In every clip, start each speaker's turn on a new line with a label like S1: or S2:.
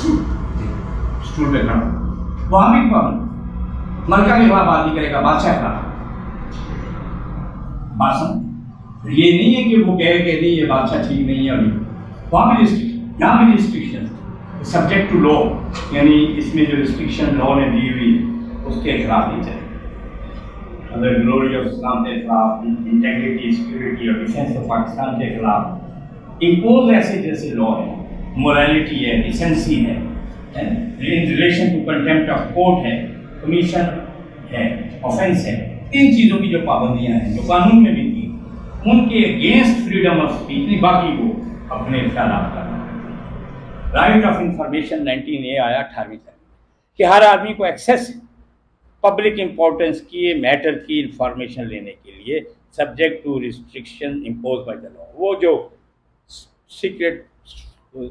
S1: Stool पे खड़ा, वहां भी पाबंद, मलका के खिलाफ बात नहीं करेगा, बादशाह का भाषण। ये नहीं है कि वो कहे कि नहीं ये बादशाह ठीक नहीं है, अभी वहाँ भी रिस्ट्रिक्शन, यहाँ भी रिस्ट्रिक्शन सब्जेक्ट टू लॉ, यानी इसमें जो रिस्ट्रिक्शन लॉ ने दी हुई है उसके खिलाफ नहीं चलेगा। अगर ग्लोरी ऑफ इस्लाम के खिलाफ, इंटेग्रिटी, सिक्योरिटी और डिफेंस ऑफ पाकिस्तान के खिलाफ इम्पोज ऐसे जैसे लॉ है, मोरालिटी है, डिसेंसी है, in relation to contempt of court है, कमीशन है, ऑफेंस है, इन चीज़ों की जो पाबंदियां हैं जो कानून में भी थी, उनके अगेंस्ट फ्रीडम ऑफ स्पीच नहीं, बाकी को अपने ख्याल करना। राइट ऑफ इंफॉर्मेशन 19A आया 18वीं तक कि हर आदमी को एक्सेस है पब्लिक इंपॉर्टेंस की मैटर की इंफॉर्मेशन लेने के लिए, subject to restriction impose by the law. वो जो सीक्रेट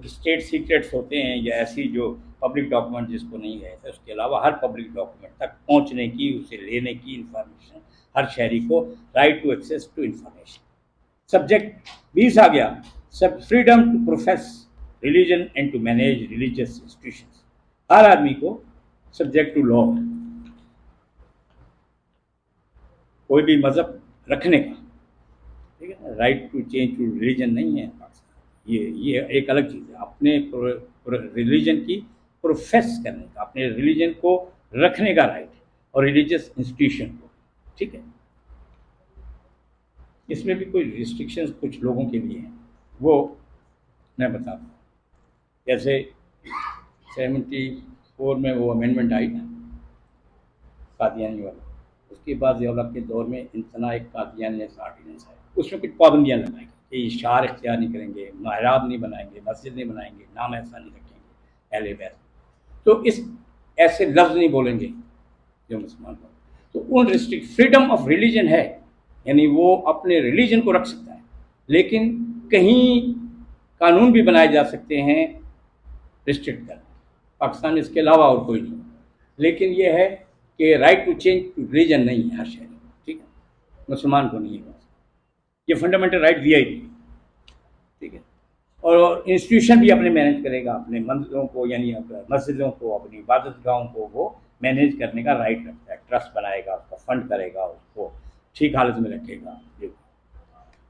S1: स्टेट सीक्रेट्स होते हैं या ऐसी जो पब्लिक डॉक्यूमेंट जिसको नहीं है, उसके अलावा हर पब्लिक डॉक्यूमेंट तक पहुंचने की, उसे लेने की इंफॉर्मेशन हर शहरी को right to access to information. Subject 20 आ गया, सब freedom to profess religion and to manage religious institutions. हर आदमी को सब्जेक्ट टू लॉ है कोई भी मज़हब रखने का, ठीक है ना, right to change to religion नहीं है पाकिस्तान। ये एक अलग चीज़ है, अपने रिलीजन की प्रोफेस करने का, अपने रिलीजन को रखने का राइट है, और रिलीजियस इंस्टीट्यूशन को, ठीक है। इसमें भी कोई रिस्ट्रिक्शंस कुछ लोगों के लिए हैं, वो मैं बताता हूँ। जैसे 74 में वो अमेंडमेंट आई ना कादियानी वाला, उसके बाद ज़िया के दौर में इंतना एक कादियानी ऑर्डिनेंस है, उसमें कुछ पाबंदियाँ लगाई कि इशार इख्तियार नहीं करेंगे, महराब नहीं बनाएंगे, मस्जिद नहीं बनाएंगे, नाम ऐसा नहीं रखेंगे अहले बैत, तो इस ऐसे लफ्ज़ नहीं बोलेंगे जो मुसलमान लोग, तो उन रिस्ट्रिक्ट फ्रीडम ऑफ रिलीजन है, यानी वो अपने रिलीजन को रख सकता है, लेकिन कहीं कानून भी बनाए जा सकते हैं रिस्ट्रिक्ट करने। पाकिस्तान में इसके अलावा और कोई नहीं, लेकिन ये है कि राइट टू चेंज रिलीजन नहीं है हर शहर में, ठीक है, मुसलमान को नहीं है, ये फंडामेंटल राइट दिया ही नहीं, ठीक है। और इंस्टीट्यूशन भी अपने मैनेज करेगा, अपने मंदिरों को यानी मस्जिदों को, अपनी इबादत गाहों को वो मैनेज करने का राइट रखता है, ट्रस्ट बनाएगा, उसका फंड करेगा, उसको ठीक हालत में रखेगा।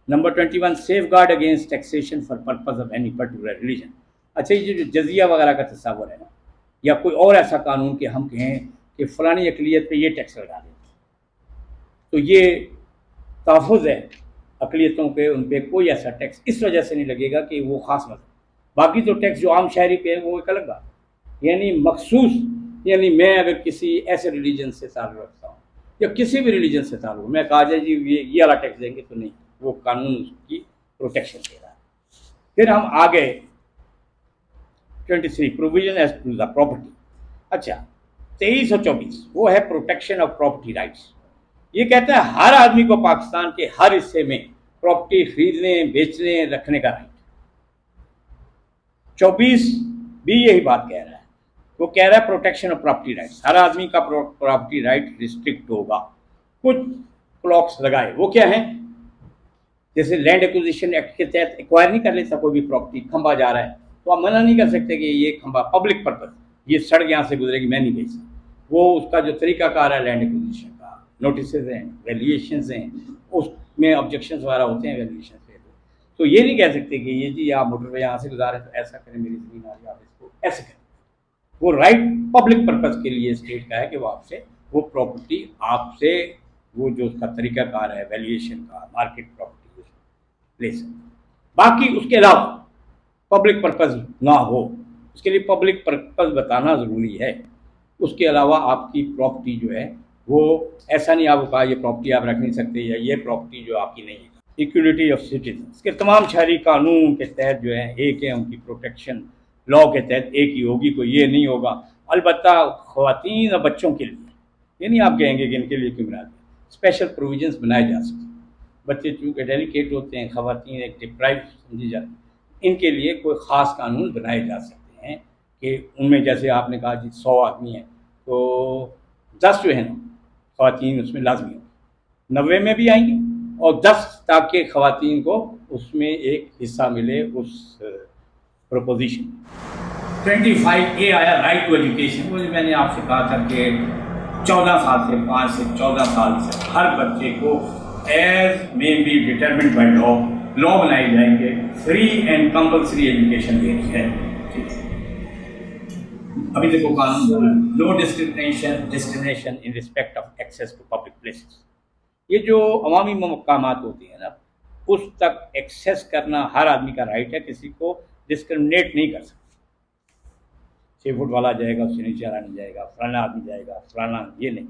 S1: Number 21 safe guard against taxation for purpose of any particular religion. अच्छा, ये जो जजिया वगैरह का तस्वर है ना, या कोई और ऐसा कानून कि हम कहें कि फ़लानी अक़लियत पे ये टैक्स लगा दें, तो ये तहफ़्फ़ुज़ है अक़लियतों पे, उन पर कोई ऐसा टैक्स इस वजह से नहीं लगेगा कि वो ख़ास मसला, बाकी तो टैक्स जो आम शहरी पे है वो एक अलग बात, यानी मखसूस, यानी मैं अगर किसी ऐसे रिलीजन से ताल्लुक़ रखता हूँ या किसी भी रिलीजन से ताल्लुक़, मैं कहा जाए जी ये वाला टैक्स देंगे, तो नहीं, वो कानून उसकी प्रोटेक्शन दे रहा है। फिर हम आ गए 23 provision as to the property. अच्छा, 23 और 24 वो है प्रोटेक्शन ऑफ प्रॉपर्टी राइट्स। ये कहता है हर आदमी को पाकिस्तान के हर हिस्से में प्रॉपर्टी खरीदने, बेचने, रखने का राइट। 24 भी यही बात कह रहा है, वो कह रहा है प्रोटेक्शन ऑफ प्रॉपर्टी राइट्स, हर आदमी का प्रॉपर्टी राइट रिस्ट्रिक्ट होगा। कुछ क्लॉक्स लगाए, वो क्या है, जैसे लैंड एक्विजिशन एक्ट के तहत एक्वायर नहीं कर लेता कोई भी प्रॉपर्टी, खंबा जा रहा है तो आप मना नहीं कर सकते कि ये खंबा पब्लिक पर्पस, ये सड़क यहाँ से गुजरेगी, मैं नहीं बेच सकता। वो उसका जो तरीकाकार है लैंड एक्विजिशन का, नोटिस हैं, वैल्यूएशंस हैं, उसमें ऑब्जेक्शंस वगैरह होते हैं वैल्यूएशन से, तो ये नहीं कह सकते कि ये जी आप मोटरवे यहाँ से गुजारें तो ऐसा करें, मेरी ज़मीन आ रही आप इसको ऐसे करें। वो राइट पब्लिक पर्पज़ के लिए स्टेट का है कि वो आपसे वो प्रॉपर्टी आपसे वो जो उसका तरीकाकार है वैल्यूएशन का, मार्केट प्रॉपर्टी ले सकते। बाकी उसके अलावा पब्लिक पर्पज़ ना हो, उसके लिए पब्लिक पर्पज़ बताना ज़रूरी है। उसके अलावा आपकी प्रॉपर्टी जो है वो ऐसा नहीं आपको कहा ये प्रॉपर्टी आप रख नहीं सकते या ये प्रॉपर्टी जो आपकी नहीं है। इक्वलिटी ऑफ सिटीजन के तमाम शहरी कानून के तहत जो है एक है, उनकी प्रोटेक्शन लॉ के तहत एक ही होगी, कोई ये नहीं होगा। अलबत्ता ख़वातीन और बच्चों के लिए ये नहीं आप कहेंगे कि इनके लिए क्यों बना दें, स्पेशल प्रोविजंस बनाए जा सकते हैं। बच्चे चूँकि डेलिकेट होते हैं, ख़वातीन एक डिप्राइव समझी जाती हैं, इनके लिए कोई ख़ास कानून बनाए जा सकते हैं कि उनमें जैसे आपने कहा जी 100 आदमी हैं तो 10 जो है ना ख़वातीन उसमें लाजमी होंगी, 90 में भी आएंगी और 10 ताकि ख़वातीन को उसमें एक हिस्सा मिले उस प्रपोजिशन में। 25A आया राइट टू एजुकेशन। वो जो मैंने आपसे कहा था कि 14 साल से 5 से 14 साल से हर बच्चे को as may be determined by law बनाए जाएंगे, फ्री एंड कंपल्सरी एजुकेशन देनी है। ठीक है, अभी देखो कानून, no discrimination in respect of access to public places. ये जो अवामी मकामात होती है ना, उस तक एक्सेस करना हर आदमी का राइट है, किसी को डिस्क्रिमिनेट नहीं कर सकते। 6 फुट वाला जाएगा, उससे नीचे वाला नहीं जाएगा, फलाना आदमी जाएगा, फलाना, ये नहीं।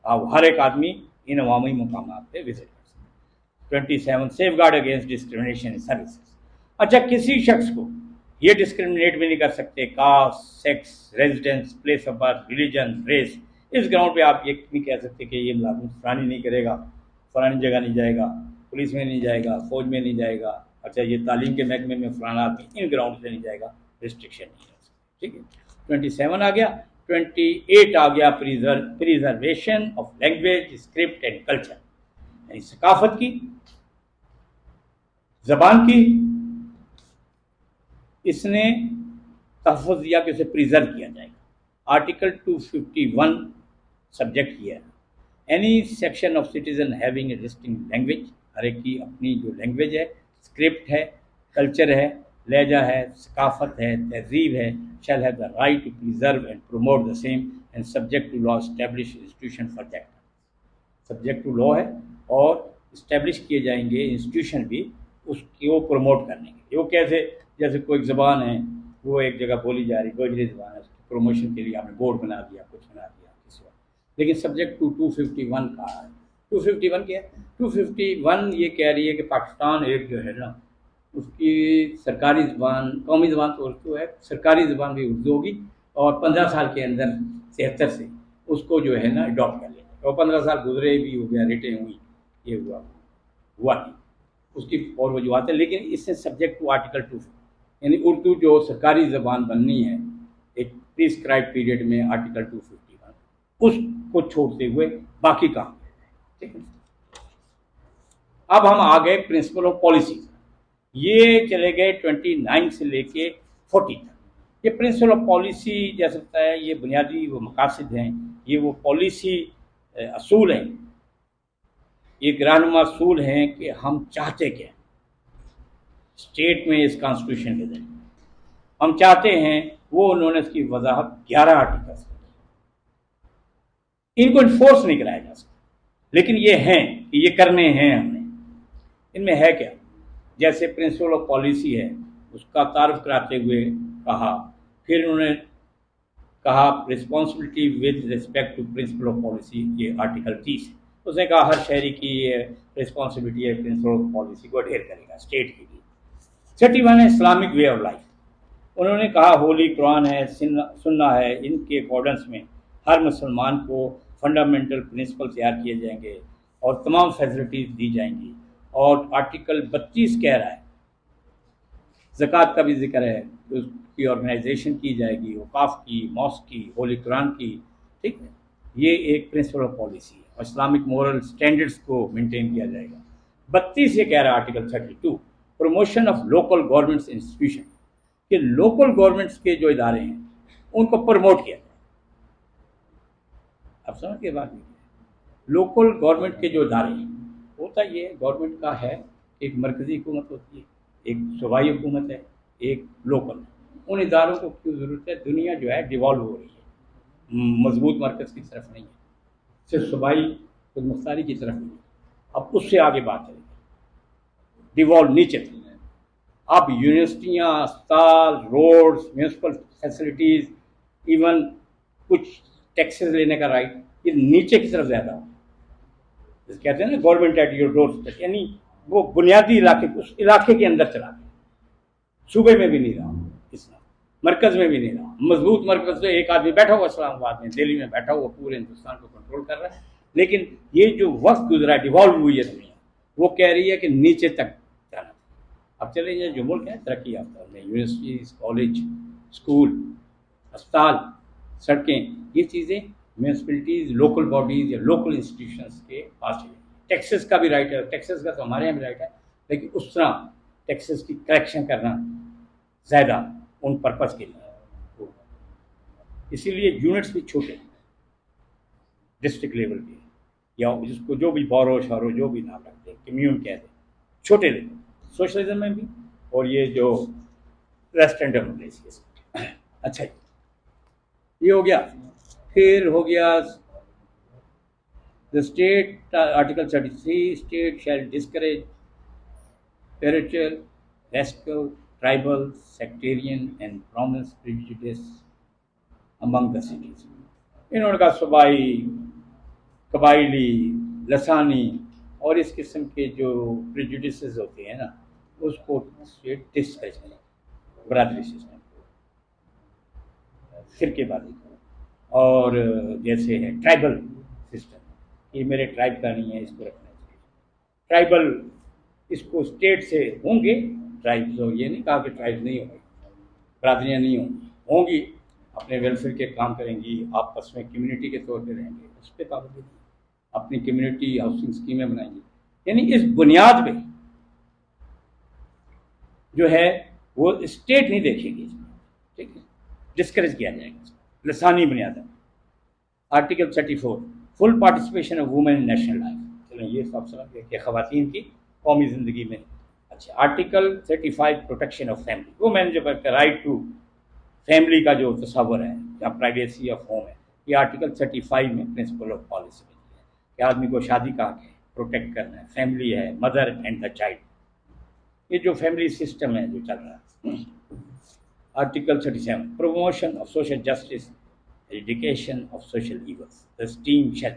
S1: अब हर एक आदमी इन अवामी मकामात पे विजिट कर सकता है। 27 safe guard against discrimination in services. अच्छा, किसी शख्स को ये डिस्क्रिमिनेट भी नहीं कर सकते, caste, sex, residence, place of birth, religion, race. इस ग्राउंड पे आप ये नहीं कह सकते कि ये लागू फलानी नहीं करेगा, फलानी जगह नहीं जाएगा, पुलिस में नहीं जाएगा, फौज में नहीं जाएगा, अच्छा ये तालीम के महकमे में फलाना आदमी इन ग्राउंड से नहीं जाएगा, रिस्ट्रिक्शन नहीं है। ठीक है, 27 आ गया। 28 आ गया, preservation of language, script and culture, यानी सकाफत की, जबान की इसने तहफ़्फ़ुज़ दिया कि उसे प्रिजर्व किया जाएगा। आर्टिकल 251 सब्जेक्ट किया है। Any section of citizen having a distinct language, हर एक की अपनी जो लैंग्वेज है, स्क्रिप्ट है, कल्चर है, लहजा है, सकाफत है, तहजीब है, shall have the right to preserve and promote the same and subject to law establish institution for that. Subject to law है और इस्टेब्लिश किए जाएंगे इंस्टीट्यूशन भी उसकी वो प्रमोट करने के। वो कैसे, जैसे कोई ज़बान है वो एक जगह बोली जा रही, गोजरी ज़बान है, उसकी प्रमोशन के लिए आपने बोर्ड बना दिया, कुछ बना दिया किस वक्त, लेकिन सब्जेक्ट टू 251 कहा है। 251 क्या है? 251 ये कह रही है कि पाकिस्तान एक जो है ना, उसकी सरकारी ज़बान, कौमी ज़बान तो उर्दू है, सरकारी ज़बान भी उर्दू होगी और 15 साल के अंदर 73 से उसको जो है ना अडॉप्ट कर लेना। और 15 साल गुजरे भी हो गया, रिटें हुई, ये हुआ नहीं, उसकी और वजूहत है। लेकिन इससे सब्जेक्ट टू आर्टिकल 2, यानी उर्दू जो सरकारी ज़बान बननी है एक प्रिस्क्राइब पीरियड में, आर्टिकल 251 उसको छोड़ते हुए बाकी काम। ठीक है, अब हम आ गए प्रिंसिपल ऑफ पॉलिसी। ये चले गए 29 से लेके 40 तक। ये प्रिंसिपल ऑफ पॉलिसी जैसे बताया, ये बुनियादी वो मकासद हैं, ये वो पॉलिसी असूल हैं, ये रहनुमा असूल हैं कि हम चाहते क्या स्टेट में इस कॉन्स्टिट्यूशन के जरिए हम चाहते हैं, वो उन्होंने इसकी वजाहत 11 आर्टिकल्स में। इनको इन्फोर्स नहीं कराया जा सकता, लेकिन ये हैं कि ये करने हैं हमने। इनमें है क्या, जैसे प्रिंसिपल ऑफ पॉलिसी है, उसका तारुफ कराते हुए कहा, फिर उन्होंने कहा responsibility with respect to principle of policy, ये आर्टिकल 30 है। उसने कहा हर शहरी की ये रिस्पॉन्सिबिलिटी है, प्रिंसिपल ऑफ पॉलिसी को अडेयर करेगा स्टेट के लिए। 31 है इस्लामिक वे ऑफ लाइफ। उन्होंने कहा होली कुरान है, सुन्ना है, इनके अकॉर्डेंस में हर मुसलमान को फंडामेंटल प्रिंसिपल तैयार किए जाएंगे और तमाम फैसिलिटीज़ दी जाएंगी। और आर्टिकल 32 कह रहा है, ज़कात का भी जिक्र है, तो उसकी ऑर्गेनाइजेशन की जाएगी, वक़ाफ़ की, मॉस्क की, होली कुरान की। ठीक है, ये एक प्रिंसिपल ऑफ पॉलिसी है और इस्लामिक मोरल स्टैंडर्ड्स को मेंटेन किया जाएगा। 32 ये कह रहा है article 32, promotion of local governments institution, कि लोकल गवर्नमेंट्स के जो इदारे हैं उनको प्रमोट किया जाए। अब समझ के बात, लोकल गवर्नमेंट के जो इदारे हैं, होता ये गवर्नमेंट का है, एक मरकज़ी हुकूमत होती है, एक सूबाई हुकूमत है, एक लोकल। उन इदारों को क्यों ज़रूरत है? दुनिया जो है डिवॉल्व हो रही है, मजबूत मरकज़ की तरफ नहीं है, सिर्फ सूबाई खुद मुख्तारी की तरफ नहीं। अब उससे आगे बात चलेगी, डिवॉल्व नीचे चल रहे हैं। अब यूनिवर्सिटियाँ, अस्पताल, रोड्स, म्यूनसिपल फैसिलिटीज़, इवन कुछ टैक्सेस लेने का राइट, ये नीचे की तरफ ज़्यादा हो। जैसे कहते हैं ना government at your door step, यानी वो बुनियादी इलाके, उस इलाके के अंदर चला गया, सूबे में भी नहीं रहा इस्लाम, मरकज़ में भी नहीं रहा। मजबूत मरकज़ तो एक आदमी बैठा हुआ इस्लामाबाद में, दिल्ली में बैठा हुआ पूरे हिंदुस्तान को कंट्रोल कर रहा है। लेकिन ये जो वक्त गुजरा, डिवॉल्व हुई है दुनिया, वो कह रही है कि नीचे तक जाना। अब चले जाए जो मुल्क है तरक्की याफ्ता में, यूनिवर्सिटीज़, कॉलेज, स्कूल, अस्पताल, सड़कें, ये चीज़ें म्यूनसिपलिटीज़, लोकल बॉडीज़ या लोकल इंस्टीट्यूशंस के पास चले। टैक्सेस का भी राइट है, टैक्सेस का तो हमारे यहाँ भी राइट है, लेकिन उस तरह टैक्सेस की कलेक्शन करना ज़्यादा उन पर्पज़ के लिए। इसीलिए यूनिट्स भी छोटे डिस्ट्रिक्ट लेवल के, या जिसको जो भी बॉरो शहरों जो भी नाम रखते हैं, कम्यून कह दें, छोटे लेवल सोशलिज्म में भी, और ये जो रेस्टोरेंट डेमोक्रेसी। अच्छा, ये हो गया। फिर हो गया the state, article 33, state shall discourage spiritual, rascal, tribal, sectarian and prominent prejudice among the cities। इन्होंने कहा सूबाई, कबाइली, लसानी और इस किस्म के जो प्रेजुडिसेस होते हैं ना, उसको स्टेट डिस्करेज करें, बरादरी सिस्टम, फिरकेबाजी, और जैसे है ट्राइबल सिस्टम, ये मेरे ट्राइब का नहीं है, इसको रखना चाहिए। ट्राइबल इसको स्टेट से होंगे ट्राइब्स, और ये नहीं कहा कि ट्राइब्स नहीं होंगे, बरादरियाँ नहीं होंगी, अपने वेलफेयर के काम करेंगी, आपस में कम्युनिटी के तौर पे रहेंगे, उस पर पाबंदी नहीं, अपनी कम्युनिटी हाउसिंग स्कीमें बनाएंगी। यानी इस बुनियाद पे जो है वो स्टेट नहीं देखेगी, ठीक है, डिस्करेज किया जाएगा लसानी बुनियाद। Article 34, full participation of women in national life. चलो ये सब समझ गए कि ख़वातीन की कौमी ज़िंदगी में। अच्छा, आर्टिकल 35, प्रोटेक्शन ऑफ फैमिली। वो मैंने जो राइट टू फैमिली का जो तस्वर है या प्राइवेसी ऑफ होम है, ये आर्टिकल 35 में प्रिंसिपल ऑफ पॉलिसी में दिया है कि आदमी को शादी का हक है, प्रोटेक्ट करना है, फैमिली है, मदर एंड द चाइल्ड, ये जो फैमिली सिस्टम है जो चल रहा है। Article 37, promotion of social justice, education of social evils, the state shall.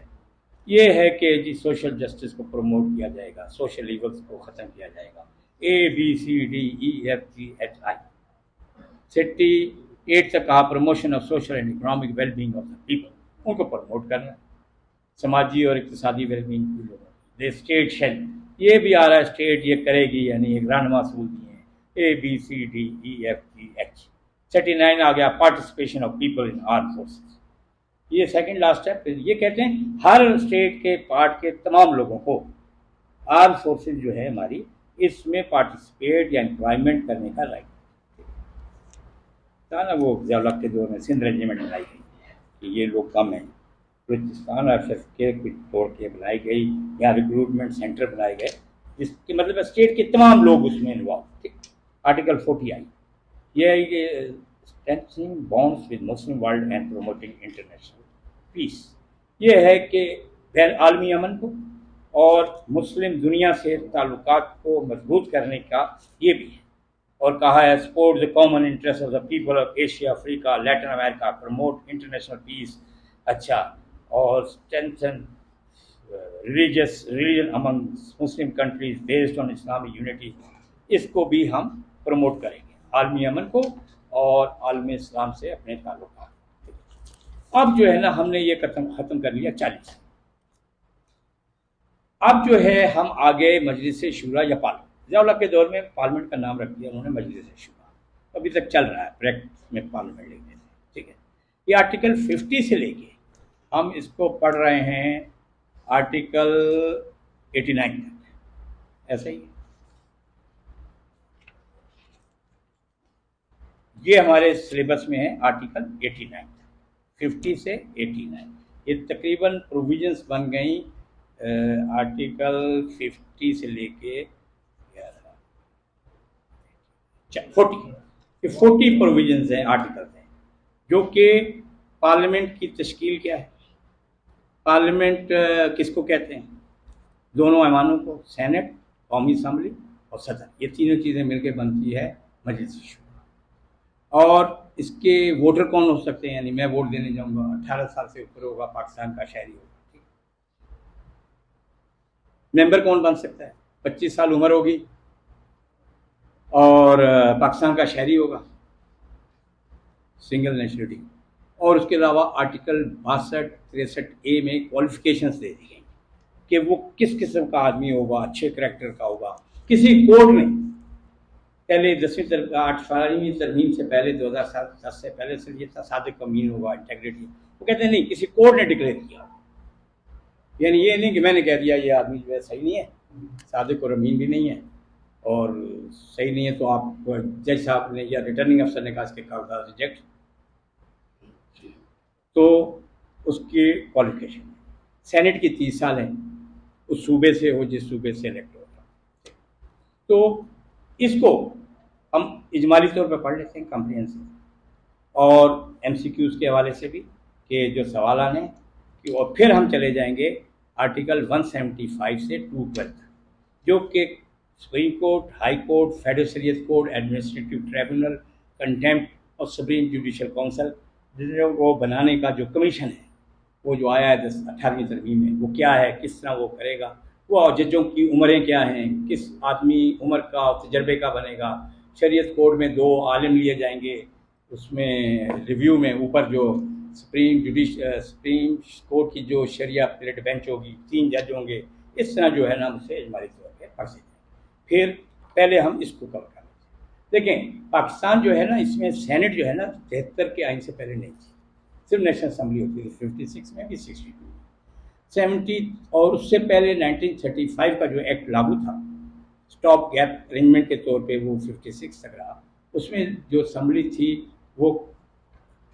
S1: ये है कि जी सोशल जस्टिस को प्रमोट किया जाएगा, सोशल इवल्स को ख़त्म किया जाएगा। ABCDEFGHI। 38 तक कहा promotion of social and economic wellbeing of the people, उनको प्रमोट करना है, समाजी और इक़्तिसादी वेलबींग के लोगों। द स्टेट शेल, ये भी आ रहा है, स्टेट ये करेगी, यानी एक रहनुमा असूल दिए हैं, ABCDEFGH। 39 आ गया, participation of people in arm forces. ये सेकंड लास्ट है। फिर ये कहते हैं हर स्टेट के पार्ट के तमाम लोगों को आर्म फोर्सेस जो है हमारी, इसमें पार्टिसिपेट या एम्प्लॉयमेंट करने का राइट था ना। वो ज़िया-उल-हक के दौर में सिंध रेजिमेंट बनाई गई कि ये लोग कम हैं, बलूचिस्तान और के कुछ तोड़ के बनाई गई, या रिक्रूटमेंट सेंटर बनाए गए, जिसके मतलब स्टेट के तमाम लोग उसमें इन्वॉल्व। ठीक, आर्टिकल 40 आई, ये strengthening bonds with Muslim world and promoting international peace. ये है कि बैन आलमी अमन को और मुस्लिम दुनिया से ताल्लुकात को मजबूत करने का ये भी है। और कहा है support the common interest of the people of Asia, Africa, Latin America, promote international peace. अच्छा, और strengthen religion among Muslim countries based on Islamic unity, इसको भी हम प्रमोट करेंगे, आलमी अमन को और आलमी इस्लाम से अपने ताल्लुकात। अब जो है ना, हमने ये ख़त्म कर लिया 40। अब जो है हम आगे मजलिस शूरा या पार्लियामेंट, ज़िया-उल-हक के दौर में पार्लियामेंट का नाम रख दिया उन्होंने मजलिस शूरा, अभी तक चल रहा है प्रैक्टिस में पार्लियामेंट लिखने से। ठीक है, ये आर्टिकल 50 से लेके हम इसको पढ़ रहे हैं आर्टिकल 89 तक, ऐसे ही। ये हमारे सिलेबस में है आर्टिकल 89, 50 से 89। ये तकरीबन प्रोविजंस बन गई आर्टिकल 50 से लेके 40, ये 40 प्रोविजंस हैं, आर्टिकल्स हैं, जो कि पार्लियामेंट की तश्कील क्या है। पार्लियामेंट किसको कहते हैं? दोनों ऐवानों को, सेनेट, कौमी असम्बली और सदर, ये तीनों चीज़ें मिलकर बनती है मजलिस शूरा। और इसके वोटर कौन हो सकते हैं? यानी मैं वोट देने जाऊंगा, 18 साल से ऊपर होगा, पाकिस्तान का शहरी होगा। मेंबर कौन बन सकता है? 25 साल उम्र होगी और पाकिस्तान का शहरी होगा, सिंगल नेशनलिटी। और उसके अलावा आर्टिकल 62-63A में क्वालिफिकेशंस दे दी गई कि वो किस किस्म का आदमी होगा, अच्छे करैक्टर का होगा। किसी कोर्ट ने पहले 8वीं तरमीम से पहले 2010 से पहले से ये था सादिक अमीन होगा, इंटेग्रिटी। वो कहते हैं नहीं, किसी कोर्ट ने डिक्लेयर किया, यानी ये नहीं कि मैंने कह दिया ये आदमी जो है सही नहीं है, सादिक और अमीन भी नहीं है और सही नहीं है, तो आप जज साहब ने या रिटर्निंग अफसर ने कहा इसके कागजात रिजेक्ट। तो उसकी क्वालिफिकेशन सेनेट की 30 साल है, उस सूबे से हो जिस सूबे से इलेक्ट होगा। तो इसको हम इजमाली तौर पर पढ़ लेते हैं कॉम्प्रिहेंसिव और एमसीक्यूज़ के हवाले से भी कि जो सवाल आने कि, और फिर हम चले जाएंगे आर्टिकल 175 से 212 जो कि supreme court, high court, federal शरीयत कोर्ट, एडमिनिस्ट्रेटिव ट्रिब्यूनल, कंटेम्प्ट और सुप्रीम जुडिशल काउंसिल वो बनाने का जो कमीशन है वो जो आया है 18वीं तरमीम में, वो क्या है, किस तरह वो करेगा, वो जजों की उम्रें क्या हैं, किस आदमी उम्र का और तजर्बे का बनेगा। शरीयत कोर्ट में 2 आलिम लिए जाएंगे, उसमें रिव्यू में ऊपर जो सुप्रीम कोर्ट की जो शरिया प्लेट बेंच होगी 3 जज होंगे। इस तरह जो है ना उसे इजमाली तौर पर पढ़ सकते हैं। फिर पहले हम इसको कवर कर लेते हैं। देखें पाकिस्तान जो है ना, इसमें सेनेट जो है ना 73 के आइन से पहले नहीं थी, सिर्फ नेशनल असम्बली होती थी 56 में भी 62 में 70, और उससे पहले 1935 का जो एक्ट लागू था स्टॉप गैप अरेंजमेंट के तौर पे वो 56 तक रहा। उसमें जो असम्बली थी वो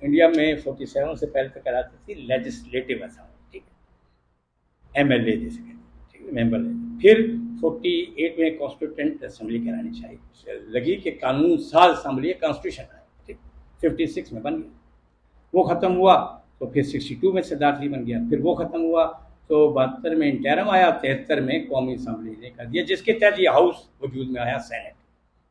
S1: इंडिया में 47 से पहले तक कहलाती थी लेजिस्लेटिव असम्बली, ठीक है, MLA जैसे कहते हैं, ठीक है, मेंबर। फिर 48 में कॉन्स्टिट्यूंट असम्बली कहलानी चाहिए लगी कि कानून साज असम्बली कॉन्स्टिट्यूशन है, ठीक, 56 में बन गया। वो ख़त्म हुआ तो फिर 62 में सदारती बन गया, फिर वो ख़त्म हुआ तो 72 में इंटरम आया, 73 में कौमी असम्बली ने कर दिया, जिसके तहत ये हाउस वजूद में आया सेनेट।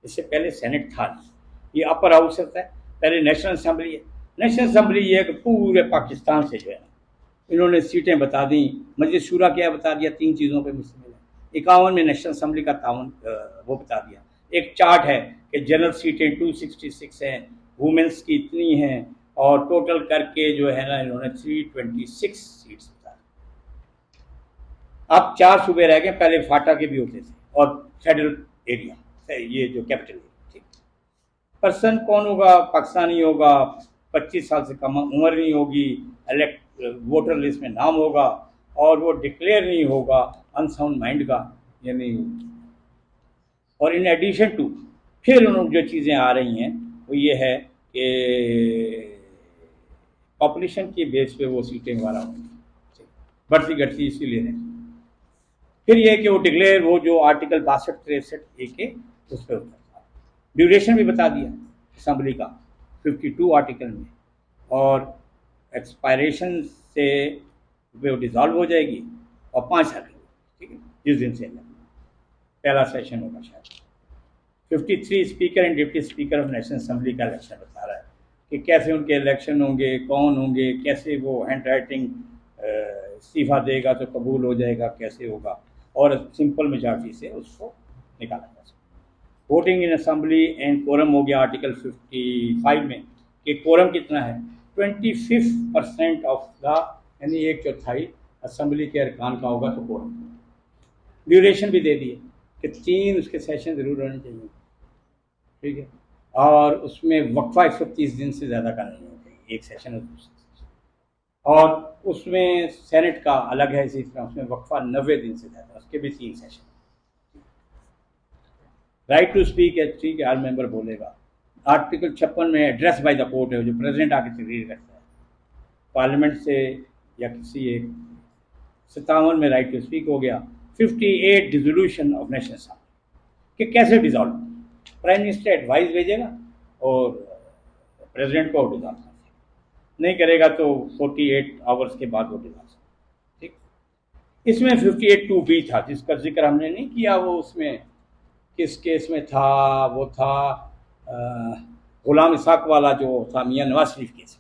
S1: इससे पहले सेनेट था नहीं, ये अपर हाउस होता है, पहले नेशनल असम्बली है। नेशनल असम्बली ये है कि पूरे पाकिस्तान से जो है इन्होंने सीटें बता दी, मजलिस शूरा क्या बता दिया, 3 चीज़ों पर मुश्तमिल है। 51 में नेशनल असम्बली का ताउन वो बता दिया। एक चार्ट है कि जनरल सीटें 266 हैं, वुमेंस की इतनी हैं, और टोटल करके जो है ना इन्होंने 326 सीट्स बता दी। अब 4 सूबे रह गए, पहले फाटा के भी होते थे, और फेडरल एरिया ये जो कैपिटल एरिया, ठीक। पर्सन कौन होगा, पाकिस्तानी होगा, 25 साल से कम उम्र नहीं होगी, इलेक्ट वोटर लिस्ट में नाम होगा, और वो डिक्लेयर नहीं होगा अनसाउंड माइंड का, यानी। और इन एडिशन टू फिर उन जो चीज़ें आ रही हैं वो ये है कि पॉपुलेशन की बेस पे वो सीटें हमारा होंगी, बढ़ती घटती इसीलिए नहीं। फिर ये कि वो डिक्लेयर वो जो आर्टिकल 62-63 A के उस पर होता था। ड्यूरेशन भी बता दिया असम्बली का 52 आर्टिकल में, और एक्सपायरेशन से वो डिज़ॉल्व हो जाएगी और 5 साल की, ठीक है, जिस दिन से पहला सेशन होगा शायद। 53 speaker and deputy speaker of national assembly का इलेक्शन बता रहा है कि कैसे उनके इलेक्शन होंगे, कौन होंगे, कैसे वो हैंड राइटिंग इस्तीफ़ा देगा तो कबूल हो जाएगा, कैसे होगा, और सिंपल मेजॉरिटी से उसको निकाला जा सकता। Voting in assembly and quorum हो गया आर्टिकल 55 में कि कोरम कितना है, 25% ऑफ द, यानी 1/4 असम्बली के अरकान का होगा तो कोरम। ड्यूरेशन भी दे दिए कि 3 उसके सेशन ज़रूर होने चाहिए, ठीक है, और उसमें वक्फा 130 दिन से ज़्यादा का नहीं होना चाहिए, एक सेशन और दूसरा सेशन। और उसमें सेनेट का अलग है, इसी तरह उसमें वक्फा 90 दिन से ज़्यादा, उसके भी 3 सेशन। राइट टू स्पीक है, ठीक है, हर मेंबर बोलेगा। आर्टिकल 56 में एड्रेस बाय द कोर्ट है, जो प्रेसिडेंट आके तकरीर करता है पार्लियामेंट से या किसी एक। 57 में राइट टू स्पीक हो गया। 58 डिसोल्यूशन ऑफ नेशनल असम्बली कि कैसे डिज़ोल्व, प्राइम मिनिस्टर एडवाइस भेजेगा और प्रेसिडेंट को डिज़ोल्व नहीं करेगा तो 48 आवर्स के बाद वो डिज़ोल्व, ठीक। इसमें 58(2)B था जिसका जिक्र हमने नहीं किया, वो उसमें किस केस में था, वो था गुलाम इसाक वाला जो था मियाँ नवाज शरीफ केस,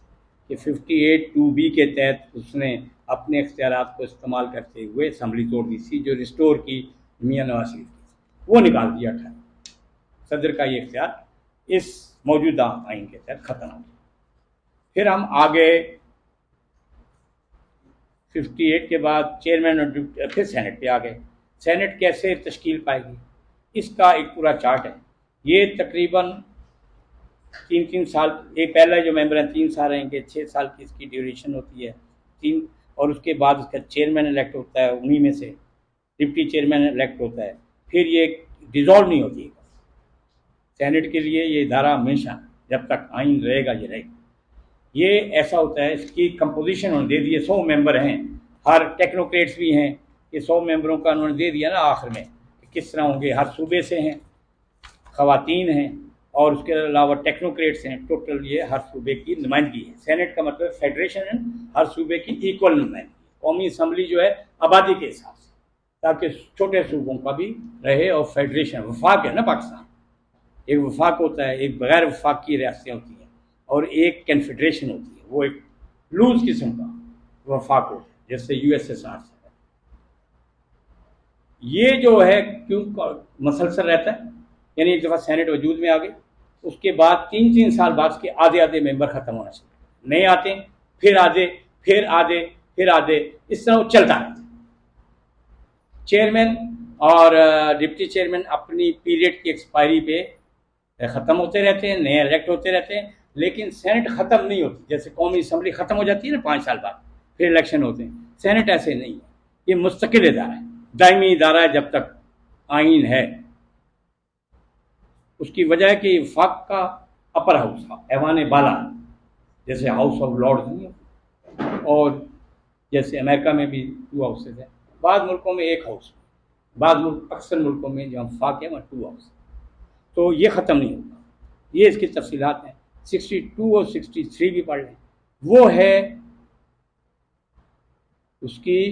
S1: कि 58(2)B के तहत उसने अपने इख्तियारात को इस्तेमाल करते हुए असम्बली तोड़ दी थी, जो रिस्टोर की मियाँ नवाज शरीफ की, वो निकाल दिया था। सदर का ये इख्तियार इस मौजूदा आइन के तहत ख़त्म हो गया। फिर हम आगे 58 के बाद चेयरमैन और फिर सेनेट पे आ गए। सेनेट कैसे तश्कील पाएगी, इसका एक पूरा चार्ट है। ये तकरीबन 3-3 साल, एक पहला जो मेंबर हैं 3 साल रहेंगे, 6 साल की इसकी ड्यूरेशन होती है 3, और उसके बाद उसका चेयरमैन इलेक्ट होता है, उन्हीं में से डिप्टी चेयरमैन इलेक्ट होता है। फिर ये डिज़ोल्व नहीं होती है सेनेट के लिए, ये इदारा हमेशा जब तक आइन रहेगा ये रहेगा। ये ऐसा होता है, इसकी कंपोजिशन उन्होंने दे दी है, 100 मेंबर हैं, हर टेक्नोक्रेट्स भी हैं, ये 100 मेंबरों का उन्होंने दे दिया ना आखिर में कि किस तरह होंगे, हर सूबे से हैं, ख़वातीन हैं और उसके अलावा टेक्नोक्रेट्स हैं, टोटल ये हर सूबे की नुमाइंदगी है। सेनेट का मतलब फेडरेशन है, हर सूबे की इक्वल नुमाइंदगी। कौमी असम्बली जो है आबादी के हिसाब से, ताकि छोटे सूबों का भी रहे, और फेडरेशन वफाक है ना पाकिस्तान, एक वफाक होता है, एक बगैर वफाक की रियासतें होती हैं और एक कन्फेडरेशन होती है, वो एक लूज किस्म का वफाक होता है जैसे USSR से। ये जो है क्यों मसलसल रहता है, यानी एक दफ़ा सेनेट वजूद में आ गई, उसके बाद 3-3 साल बाद के आधे आधे मेंबर ख़त्म होना चाहिए, नए आते हैं, फिर आधे, फिर आधे, फिर आधे, इस तरह वो चलता रहता है। चेयरमैन और डिप्टी चेयरमैन अपनी पीरियड की एक्सपायरी पे ख़त्म होते रहते हैं, नए इलेक्ट होते रहते हैं, लेकिन सेनेट ख़त्म नहीं होती। जैसे कौमी असम्बली ख़त्म हो जाती है ना 5 साल बाद, फिर इलेक्शन होते हैं, सेनेट ऐसे नहीं है, ये मुस्तकिल इदारा है, दायमी इदारा है जब तक आइन है। उसकी वजह है कि वफाक का अपर हाउस था, ऐवान बाला, जैसे हाउस ऑफ लॉर्ड्स नहीं है, और जैसे अमेरिका में भी 2 हाउसेज हैं, बाद मुल्कों में 1 हाउस, बाद मुल्क अक्सर मुल्कों में जहाँ वफाक है वहाँ 2 हाउस, तो ये ख़त्म नहीं होगा। ये इसकी तफसीलात हैं, 62 और 63 भी पढ़ लें। वो है उसकी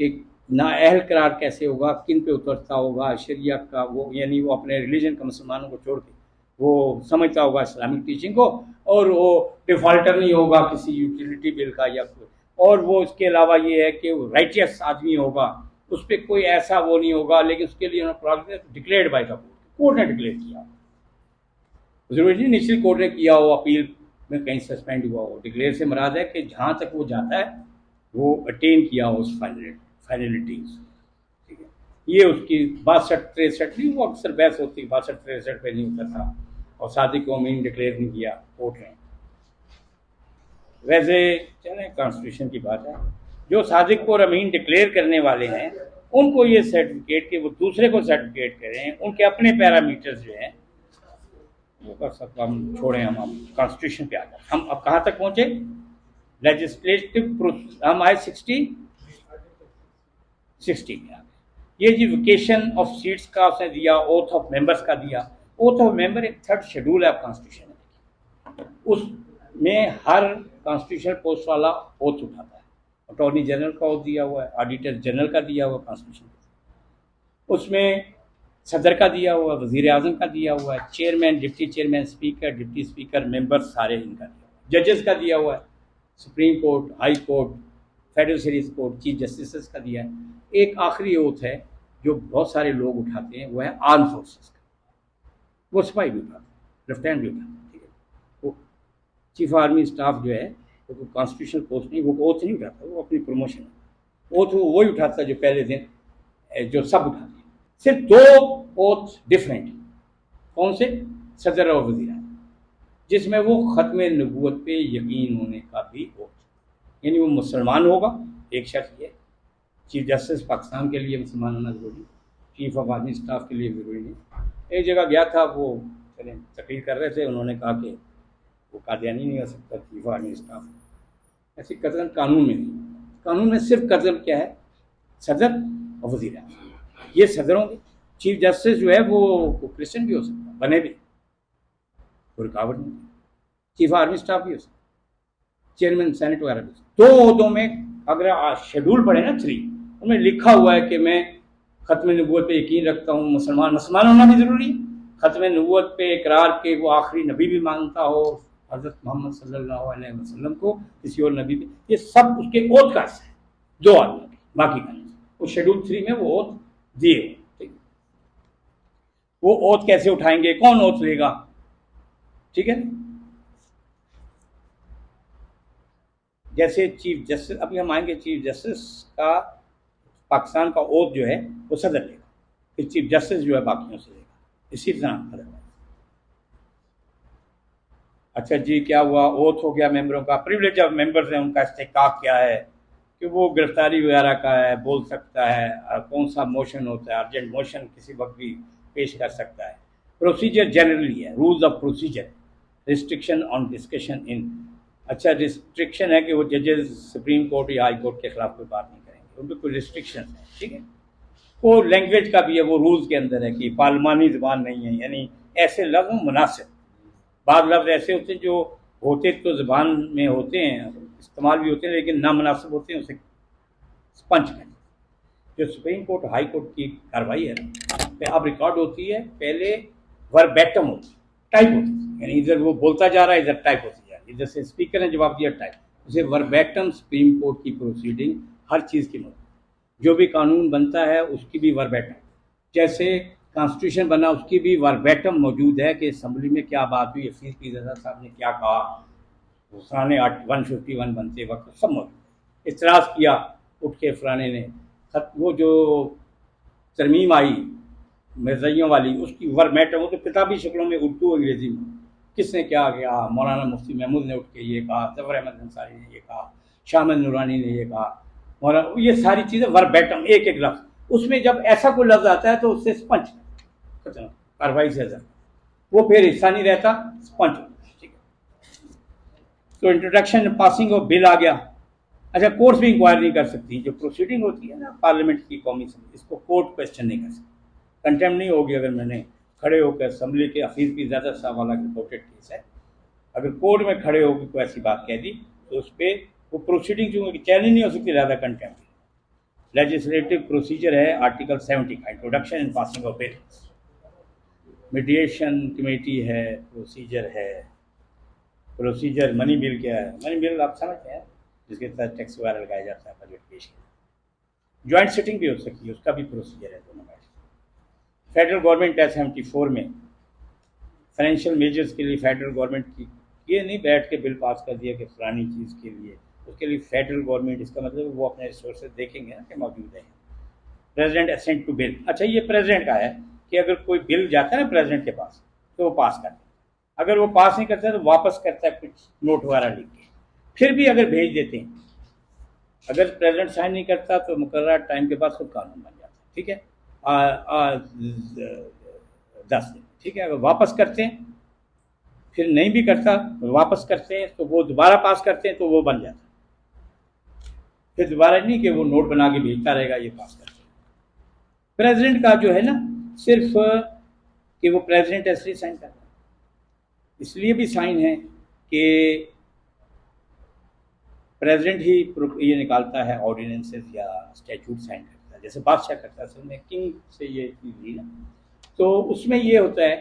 S1: कि नाअहल करार कैसे होगा, किन पे उतरता होगा, शरिया का वो, यानी वो अपने रिलीजन का मुसलमानों को छोड़ के वो समझता होगा इस्लामिक टीचिंग को, और वो डिफ़ॉल्टर नहीं होगा किसी यूटिलिटी बिल का या कोई, और वो इसके अलावा ये है कि वो राइटियस आदमी होगा, उस पर कोई ऐसा वो नहीं होगा, लेकिन उसके लिए उन्होंने डिक्लेयर्ड बाय द कोर्ट ने डिक्लेयर किया, जरूरी नहीं निचली कोर्ट ने किया हो, अपील में कहीं सस्पेंड हुआ हो। डिक्लेयर से मुराद है कि जहाँ तक वो जाता है वो अटेन किया हो उस फाइनलिटीज, ठीक है। ये उसकी 62-63 नहीं, वो अक्सर बहस होती है 62-63 पे नहीं होता था, और सादिक को अमीन डिक्लेयर नहीं किया कोर्ट ने। वैसे चलें, कॉन्स्टिट्यूशन की बात है, जो सादिक और अमीन डिक्लेयर करने वाले हैं उनको ये सर्टिफिकेट कि वो दूसरे को सर्टिफिकेट करें, उनके अपने पैरामीटर्स जो हैं वो कर सकते, हम छोड़ें, हम कॉन्स्टिट्यूशन पे आ जाए। हम अब कहाँ तक पहुँचे, लेजिस्लेटिव, हम आए 60 में आ गए। ये जी वेकेशन ऑफ सीट्स का उसने दिया, ओथ ऑफ मेंबर्स का दिया। ओथ ऑफ मेंबर एक 3rd शेड्यूल है कॉन्स्टिट्यूशन में, उसमें हर कॉन्स्टिट्यूशनल पोस्ट वाला ओथ उठाता है। अटॉर्नी जनरल का ओथ दिया हुआ है, ऑडिटर जनरल का दिया हुआ कॉन्स्टिट्यूशन, उसमें सदर का दिया हुआ, वज़ीर आज़म का दिया हुआ है, chairman, deputy chairman, speaker, deputy speaker, member सारे इनका दिया हुआ है, जजेस का दिया हुआ है, supreme court, high court, federal series court, chief justice का दिया है। एक आखिरी ओथ है जो बहुत सारे लोग उठाते हैं, वो है आर्म फोर्सेस का, वो सिपाही भी उठाते हैं, लेफ्टिनेंट भी उठाते हैं, ठीक है। वो चीफ आर्मी स्टाफ जो है वो कॉन्स्टिट्यूशनल पोस्ट नहीं, वो ओथ नहीं उठाता, वो अपनी प्रमोशन है। ओथ वो वही उठाता है जो पहले दिन जो सब उठाते हैं। सिर्फ 2 ओथ डिफरेंट है, कौन से, सदर और वज़ीर आज़म, जिसमें वो ख़त्म नबूवत पे यकीन होने का भी ओथ, यानी वो मुसलमान होगा, एक शख्स ये, चीफ जस्टिस पाकिस्तान के लिए मुसलमान होना ज़रूरी, चीफ ऑफ आर्मी स्टाफ के लिए ज़रूरी नहीं। एक जगह गया था, वो चलें तकरीर कर रहे थे, उन्होंने कहा कि वो कादियानी नहीं हो सकता चीफ ऑफ आर्मी स्टाफ, ऐसी कतरन कानून में नहीं। कानून में सिर्फ कतरन क्या है, सदर और वज़ीर आज़म, ये सदर होंगे। चीफ जस्टिस जो है वो क्रिश्चियन भी हो सकता है, बने भी, कोई रुकावट नहीं। चीफ आर्मी स्टाफ भी हो सकता, चेयरमैन सेनेट वगैरह भी। 2 ओहदों में अगर शेड्यूल पढ़े ना 3, उनमें लिखा हुआ है कि मैं ख़त्म नबूवत पे यकीन रखता हूँ, मुसलमान होना भी ज़रूरी है, ख़त्म नबूवत पे इकरार के वो आखिरी नबी भी मानता हो हज़रत मोहम्मद सल्लल्लाहु अलैहि वसल्लम को, किसी और नबी भी, ये सब उसके ओथ का है, 2 आदमी के, बाकी का नहीं। उस शेड्यूल 3 में वो ओथ दिए, ठीक। वो ओथ कैसे उठाएंगे, कौन ओथ लेगा, ठीक है। जैसे चीफ जस्टिस, अभी हम आएंगे, चीफ जस्टिस का पाकिस्तान का ओथ जो है वो सदर लेगा, फिर चीफ जस्टिस जो है बाकियों से लेगा, इसी तरह। अच्छा जी, क्या हुआ, ओथ हो गया मेंबरों का। प्रिविलेज ऑफ मेंबर्स हैं, उनका इस्तेहकाक क्या है कि वो गिरफ्तारी वगैरह का है, बोल सकता है, कौन सा मोशन होता है, अर्जेंट मोशन किसी वक्त भी पेश कर सकता है। प्रोसीजर जनरली है, rules of procedure, restriction on discussion in अच्छा, रिस्ट्रिक्शन है कि वो जजेस सुप्रीम कोर्ट या हाई कोर्ट के खिलाफ कोई बात नहीं करेंगे, उन पर कोई रिस्ट्रिक्शन है, ठीक है। वो लैंग्वेज का भी है, वो रूल्स के अंदर है कि पार्लिमानी ज़बान नहीं है, यानी ऐसे लफ्ज़ मुनासिब। बाद लफ्ज़ ऐसे होते हैं जो होते तो ज़बान में होते हैं, इस्तेमाल भी होते हैं, लेकिन नामुनासिब होते हैं, उसे स्पंज कहते हैं। जो सुप्रीम कोर्ट हाई कोर्ट की कार्रवाई है ना, अब रिकॉर्ड होती है, पहले वर्बैटम होती है, टाइप होती है, यानी इधर वो बोलता जा रहा है, इधर टाइप होती जा रही है, इधर से स्पीकर ने जवाब दिया, टाइप, उसे वर्बैटम सुप्रीम कोर्ट की प्रोसीडिंग हर चीज़ की नोट, जो भी कानून बनता है उसकी भी वर्बैटम, जैसे कॉन्स्टिट्यूशन बना उसकी भी वर्बैटम मौजूद है कि असम्बली में क्या बात हुई, हफीज़ पीरज़ादा साहब ने क्या कहा, फलाने 151 बनते वक्त सब मौजूद। इतराज़ किया उठ के फलाने ने, वो जो तरमीम आई मिर्ज़ाइयों वाली, उसकी वर्बैटम, वो तो किताबी शक्लों में उर्दू अंग्रेज़ी में किसने क्या किया, मौलाना मुफ्ती महमूद ने उठ के ये कहा, ज़फ़र अहमद अंसारी ने ये कहा, शाह अहमद नूरानी ने ये कहा, मौलाना, ये सारी चीज़ें वर्बैटम एक एक लफ्ज़। उसमें जब ऐसा कोई लफ्ज़ आता है तो उससे स्पंज कार्रवाई से ज़्यादा वो फिर हिस्सा नहीं रहता, स्पंज, ठीक है। तो इंट्रोडक्शन पासिंग ऑफ बिल आ गया। अच्छा, कोर्ट्स भी इंक्वायर नहीं कर सकती, जो प्रोसीडिंग होती है ना पार्लियामेंट की कौमी असम्बली, इसको कोर्ट क्वेश्चन नहीं कर सकती, कंटेम्प्ट नहीं होगी अगर मैंने खड़े होकर असम्बली के हफीज़ की ज़्यादा साहब वाला रिपोर्टेड केस है, अगर कोर्ट में खड़े होकर कोई ऐसी बात कह दी तो उस पर वो प्रोसीडिंग जो चैलेंज नहीं हो सकती, ज़्यादा कंटेम्प्ट। लेजिस्लेटिव प्रोसीजर है आर्टिकल 70 का, introduction and passing of bill, mediation committee है, प्रोसीजर है, प्रोसीजर मनी बिल क्या है, मनी बिल आप समझते हैं, जिसके तहत टैक्स वगैरह लगाया जाता है, बजट पेश किया, जॉइंट सिटिंग भी हो सकती है, उसका भी प्रोसीजर है दोनों बैठ। फेडरल गवर्नमेंट है 74 में फाइनेंशियल मेजर्स के लिए फेडरल गवर्नमेंट की, ये नहीं बैठ के बिल पास कर दिया कि फलानी चीज़ के लिए, उसके लिए फेडरल गवर्नमेंट, इसका मतलब वो अपने रिसोर्सेज देखेंगे ना कि मौजूद है। प्रेसिडेंट असेंट टू बिल, अच्छा ये प्रेसिडेंट का है कि अगर कोई बिल जाता है ना प्रेसिडेंट के पास तो वो पास करता है, अगर वो पास नहीं करता तो वापस करता है कुछ नोट वगैरह लिख के, फिर भी अगर भेज देते हैं, अगर प्रेसिडेंट साइन नहीं करता तो मुकर्रर टाइम के बाद खुद कानून बन जाता है, ठीक है, 10 दिन, ठीक है। अगर वापस करते हैं, फिर नहीं भी करता वापस करते हैं तो वो दोबारा पास करते हैं तो वो बन जाता है, फिर दोबारा नहीं कि वो नोट बना के भेजता रहेगा, ये पास करते हैं। प्रेसिडेंट का जो है ना, सिर्फ कि वो प्रेसिडेंट इसलिए साइन करता है, इसलिए भी साइन है कि प्रेसिडेंट ही ये निकालता है ऑर्डिनेंसेस या स्टैट्यूट साइन करता है, जैसे बादशाह करता है, उसने किंग से ये चीज़ ली ना, तो उसमें ये होता है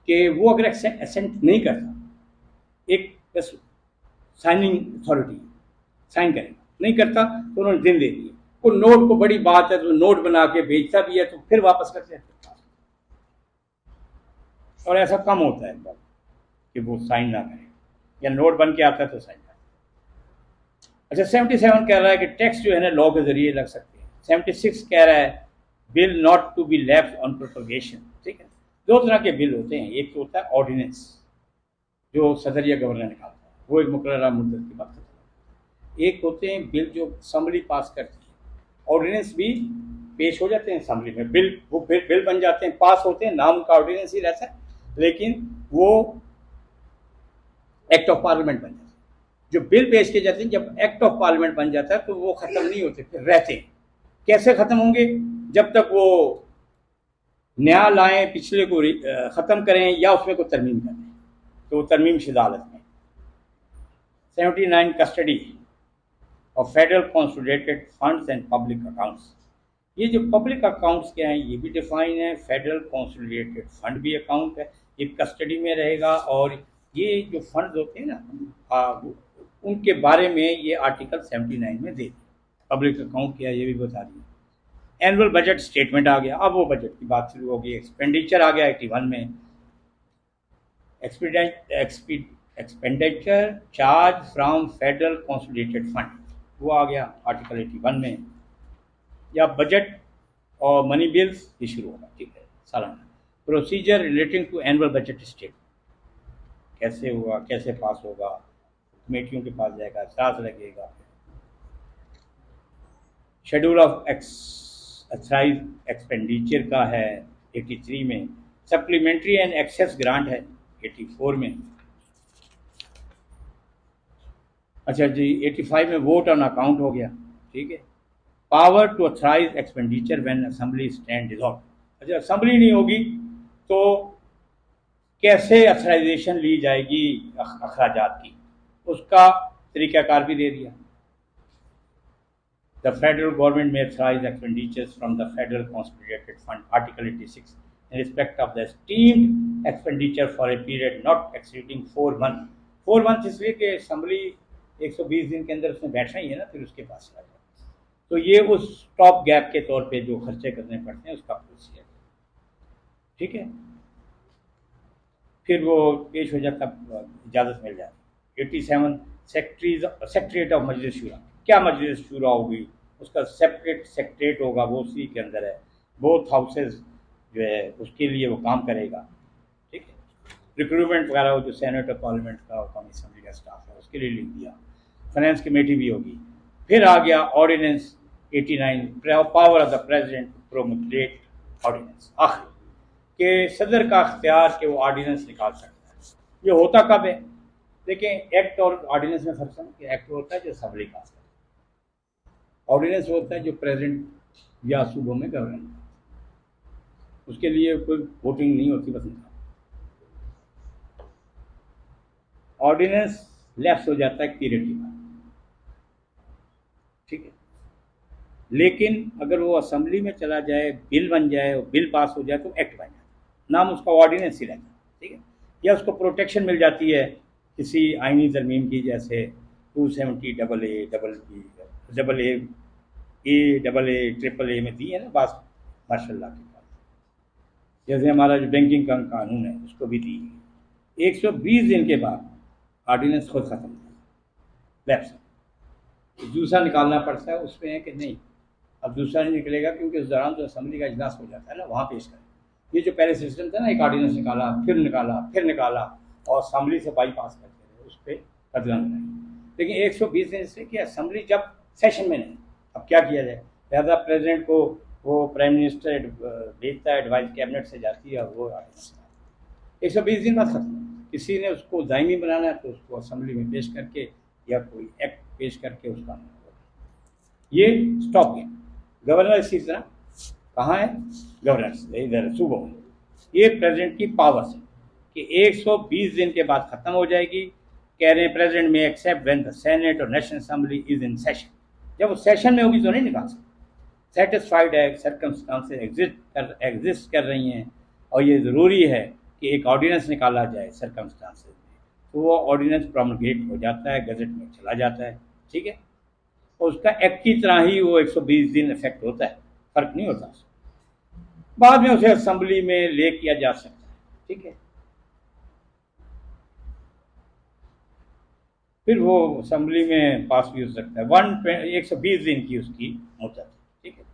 S1: कि वो अगर असेंट नहीं करता, एक बस साइनिंग अथॉरिटी साइन करेगा, नहीं करता तो उन्होंने दिन दे दिए, को नोट को बड़ी बात है तो नोट बना के भेजता भी है तो फिर वापस करते हैं, और ऐसा कम होता है कि वो साइन ना करे, या नोट बन के आता है तो साइन करे। अच्छा, 77 कह रहा है कि टैक्स जो है ना लॉ के जरिए लग सकते हैं। 76 कह रहा है bill not to be left on propagation, ठीक है। दो तरह के बिल होते हैं, एक तो होता है ऑर्डिनेंस जो सदर या गवर्नर निकालता है, वो एक मुकर्रर मुद्दत की बात करता है। एक होते हैं बिल जो असम्बली पास करती है, ऑर्डिनेंस भी पेश हो जाते हैं असम्बली में, बिल वो बिल बन जाते हैं, पास होते हैं, नाम का ऑर्डिनेंस ही रहता है, लेकिन वो एक्ट ऑफ पार्लियामेंट बन जाता है। जो बिल पेश किए जाते हैं जब एक्ट ऑफ पार्लियामेंट बन जाता है तो वो खत्म नहीं होते, फिर रहते हैं। कैसे खत्म होंगे? जब तक वो नया लाएं, पिछले को खत्म करें या उसमें कोई तरमीम करें, तो वो तरमीम शुदा हालत में। 79 custody of federal consolidated funds and public accounts, ये जो पब्लिक अकाउंट्स क्या हैं ये भी डिफाइन है, फेडरल कंसोलिडेटेड फंड भी अकाउंट है, ये कस्टडी में रहेगा, और ये जो फंड्स होते हैं ना उनके बारे में ये आर्टिकल 79 में दे, पब्लिक अकाउंट क्या है ये भी बता दिया। एनुअल बजट स्टेटमेंट आ गया, अब वो बजट की बात शुरू होगी। एक्सपेंडिचर आ गया 81 में, expenditure charge from federal consolidated fund, वो आ गया आर्टिकल 81 में। या बजट और मनी बिल्स भी शुरू होगा, ठीक है, सालाना। Procedure relating to annual budget statement कैसे होगा, कैसे पास होगा, कमेटियों के पास जाएगा, चार्ज लगेगा। शेड्यूल ऑफ एक्साइज एक्सपेंडिचर का है 83 में, सप्लीमेंट्री एंड एक्सेस ग्रांट है 84 में, अच्छा जी, 85 में वोट ऑन अकाउंट हो गया, ठीक है। Power to authorise expenditure when assembly stand dissolve. अच्छा, असेंबली नहीं होगी तो कैसे अथराइजेशन ली जाएगी अखराजात की, उसका तरीक़ाकार भी दे दिया। The federal government may authorize expenditures from the federal consolidated fund, Article 86, in respect of the esteemed expenditure for a period not exceeding 4 months. 4 months इसलिए कि असेंबली 120 दिन के अंदर उसमें बैठना ही है ना, फिर उसके पास आ जाए। तो ये उस स्टॉप गैप के तौर पे जो खर्चे करने पड़ते हैं उसका प्रोसीजर, ठीक है। फिर वो पेश हो जाता, इजाज़त मिल जाती। 87 सेक्रेटरीट ऑफ मजलिस शूरा। क्या मजलिस शूरा होगी, उसका सेपरेट सेक्रेटरीट होगा, वो उसी के अंदर है। बोथ हाउसेज जो है उसके लिए वो काम करेगा, ठीक है। रिक्रूटमेंट वगैरह हो, जो सेनेट और पार्लियामेंट का कौमी असम्बली का स्टाफ है उसके लिए लिख दिया। फाइनेंस कमेटी भी होगी। फिर आ गया ordinance 89, power of the president to promulgate ordinance. आखिर कि सदर का अख्तियार कि वो ऑर्डिनेंस निकाल सकता है। ये होता कब है? देखें, एक्ट और ऑर्डिनेंस में फर्क है कि एक्ट होता है जो असेंबली का, ऑर्डिनेंस होता है जो प्रेसिडेंट या सूबों में गवर्नर, उसके लिए कोई वोटिंग नहीं होती, बस ऑर्डिनेंस लैप्स हो जाता है एक पीरियड के बाद, ठीक है। लेकिन अगर वो असेंबली में चला जाए, बिल बन जाए और बिल पास हो जाए तो एक्ट बन जाता है, नाम उसका ऑर्डिनेंस ही रहता है, ठीक है। या उसको प्रोटेक्शन मिल जाती है किसी आइनी तरमीम की, जैसे 270 डबल ए ट्रिपल ए में दी है ना बात माशाल्लाह के पास। जैसे हमारा जो बैंकिंग का कानून है उसको भी दी है। 120 दिन के बाद ऑर्डिनेंस खुद ख़त्म लैप्स। दूसरा निकालना पड़ता है, उसमें है कि नहीं अब दूसरा नहीं निकलेगा क्योंकि उस दौरान जो असेंबली का इजलास हो जाता है ना, वहाँ पेश करें। ये जो पहले सिस्टम था ना, एक ऑर्डिनेंस निकाला फिर निकाला और असेंबली से बाईपास करते रहे, उस पर बदलाव नहीं। लेकिन 120 दिन से कि असेंबली जब सेशन में नहीं, अब क्या किया जाए? लिहाजा प्रेसिडेंट को वो प्राइम मिनिस्टर भेजता है, एडवाइस कैबिनेट से जाती है और वो 120 दिन बाद खत्म। किसी ने उसको दायमी बनाना है तो उसको असेंबली में पेश करके या कोई एक्ट पेश करके उसका ये स्टॉप गया। गवर्नर इसी तरह कहाँ है? गवर्नर इधर सूबों में। ये प्रेसिडेंट की पावर्स है कि 120 दिन के बाद ख़त्म हो जाएगी। कह रहे हैं प्रेसिडेंट में एक्सेप्ट व्हेन द सेनेट और national assembly is in session. जब वो सेशन में होगी तो नहीं निकाल सकते। सेटिस्फाइड है, सर्कमस्टांसेस एग्जिस्ट कर रही हैं और ये ज़रूरी है कि एक ऑर्डिनेंस निकाला जाए सर्कमस्टांसेस में, तो वो ऑर्डिनेंस प्रोमलगेट हो जाता है, गजट में चला जाता है, ठीक है। और उसका एक्ट की तरह ही वो 120 दिन इफेक्ट होता है, फ़र्क नहीं होता। बाद में उसे असेंबली में ले किया जा सकता है, ठीक है। फिर वो असेंबली में पास भी हो सकता है। 120 दिन की उसकी मुद्दत, ठीक है।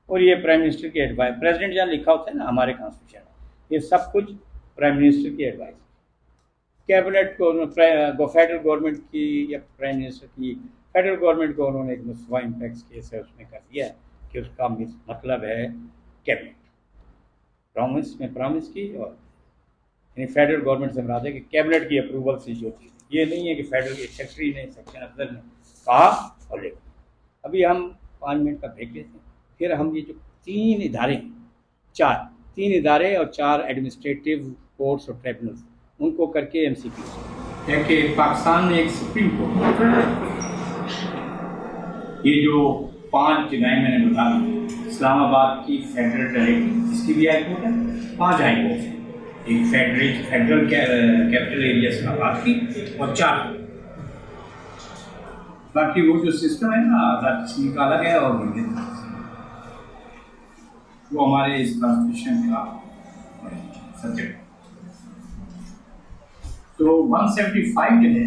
S1: और ये प्राइम मिनिस्टर की एडवाइस, प्रेसिडेंट जहाँ लिखा होता है ना हमारे कॉन्स्टिट्यूशन में, ये सब कुछ प्राइम मिनिस्टर की एडवाइस। कैबिनेट को फेडरल गवर्नमेंट की या प्राइम मिनिस्टर की, फेडरल गवर्नमेंट को उन्होंने एक मुस्तफा इम्पैक्ट केस है उसमें कर दिया कि उसका मतलब है कैबिनेट प्रॉमिस की, और यानी फेडरल गवर्नमेंट से मुराद है कि कैबिनेट की अप्रूवल से जो चीज़, ये नहीं है कि फेडरल सेक्रेटरी ने सेक्शन अफसर ने कहा और ले। अभी हम 5 मिनट का ब्रेक लेते हैं, फिर हम ये जो 3 इदारे और 4 एडमिनिस्ट्रेटिव कोर्ट्स और ट्रिब्यूनल्स, उनको करके MCQ है कि पाकिस्तान में एक सुप्रीम कोर्ट, ये जो 5 जगहें मैंने बता दी, इस्लामाबाद की फेडरल डायरेक्ट, इसकी भी हाई कोर्ट है, 5 हाई कोर्ट है। एक फेडरल कैपिटल एरिया इस्लामाबाद की और 4 बाकी वो जो सिस्टम है ना आज़ाद निकाला गया और वो हमारे इस कॉन्स्टिट्यूशन का सब्जेक्ट। तो 175 जो है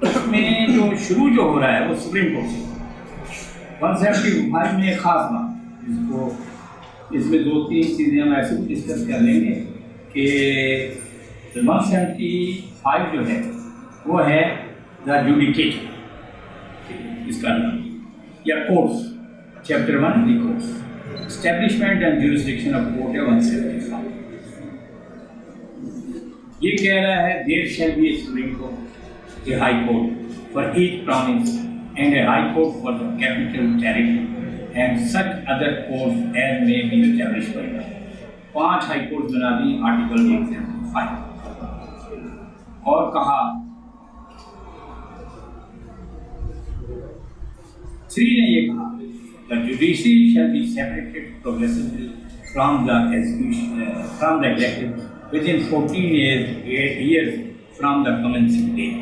S1: उसमें जो शुरू जो हो रहा है वो सुप्रीम कोर्ट से। 175 में एक खास बात, इसमें 2-3 चीज़ें हम ऐसे भी डिस्कस कर लेंगे कि 175 जो है वो है द जुडिकेटर, इसका नाम, या courts, chapter 1 the courts, establishment and jurisdiction of court है 175। ये कह रहा है there shall be a supreme court, a high court for each province and a high court for the capital territory and such other courts as may be established by law. 5 high court बना दी article 175 और कहा 3 ने ये कहा the judiciary shall be separated progressively from the executive within 14 years from the commencing date.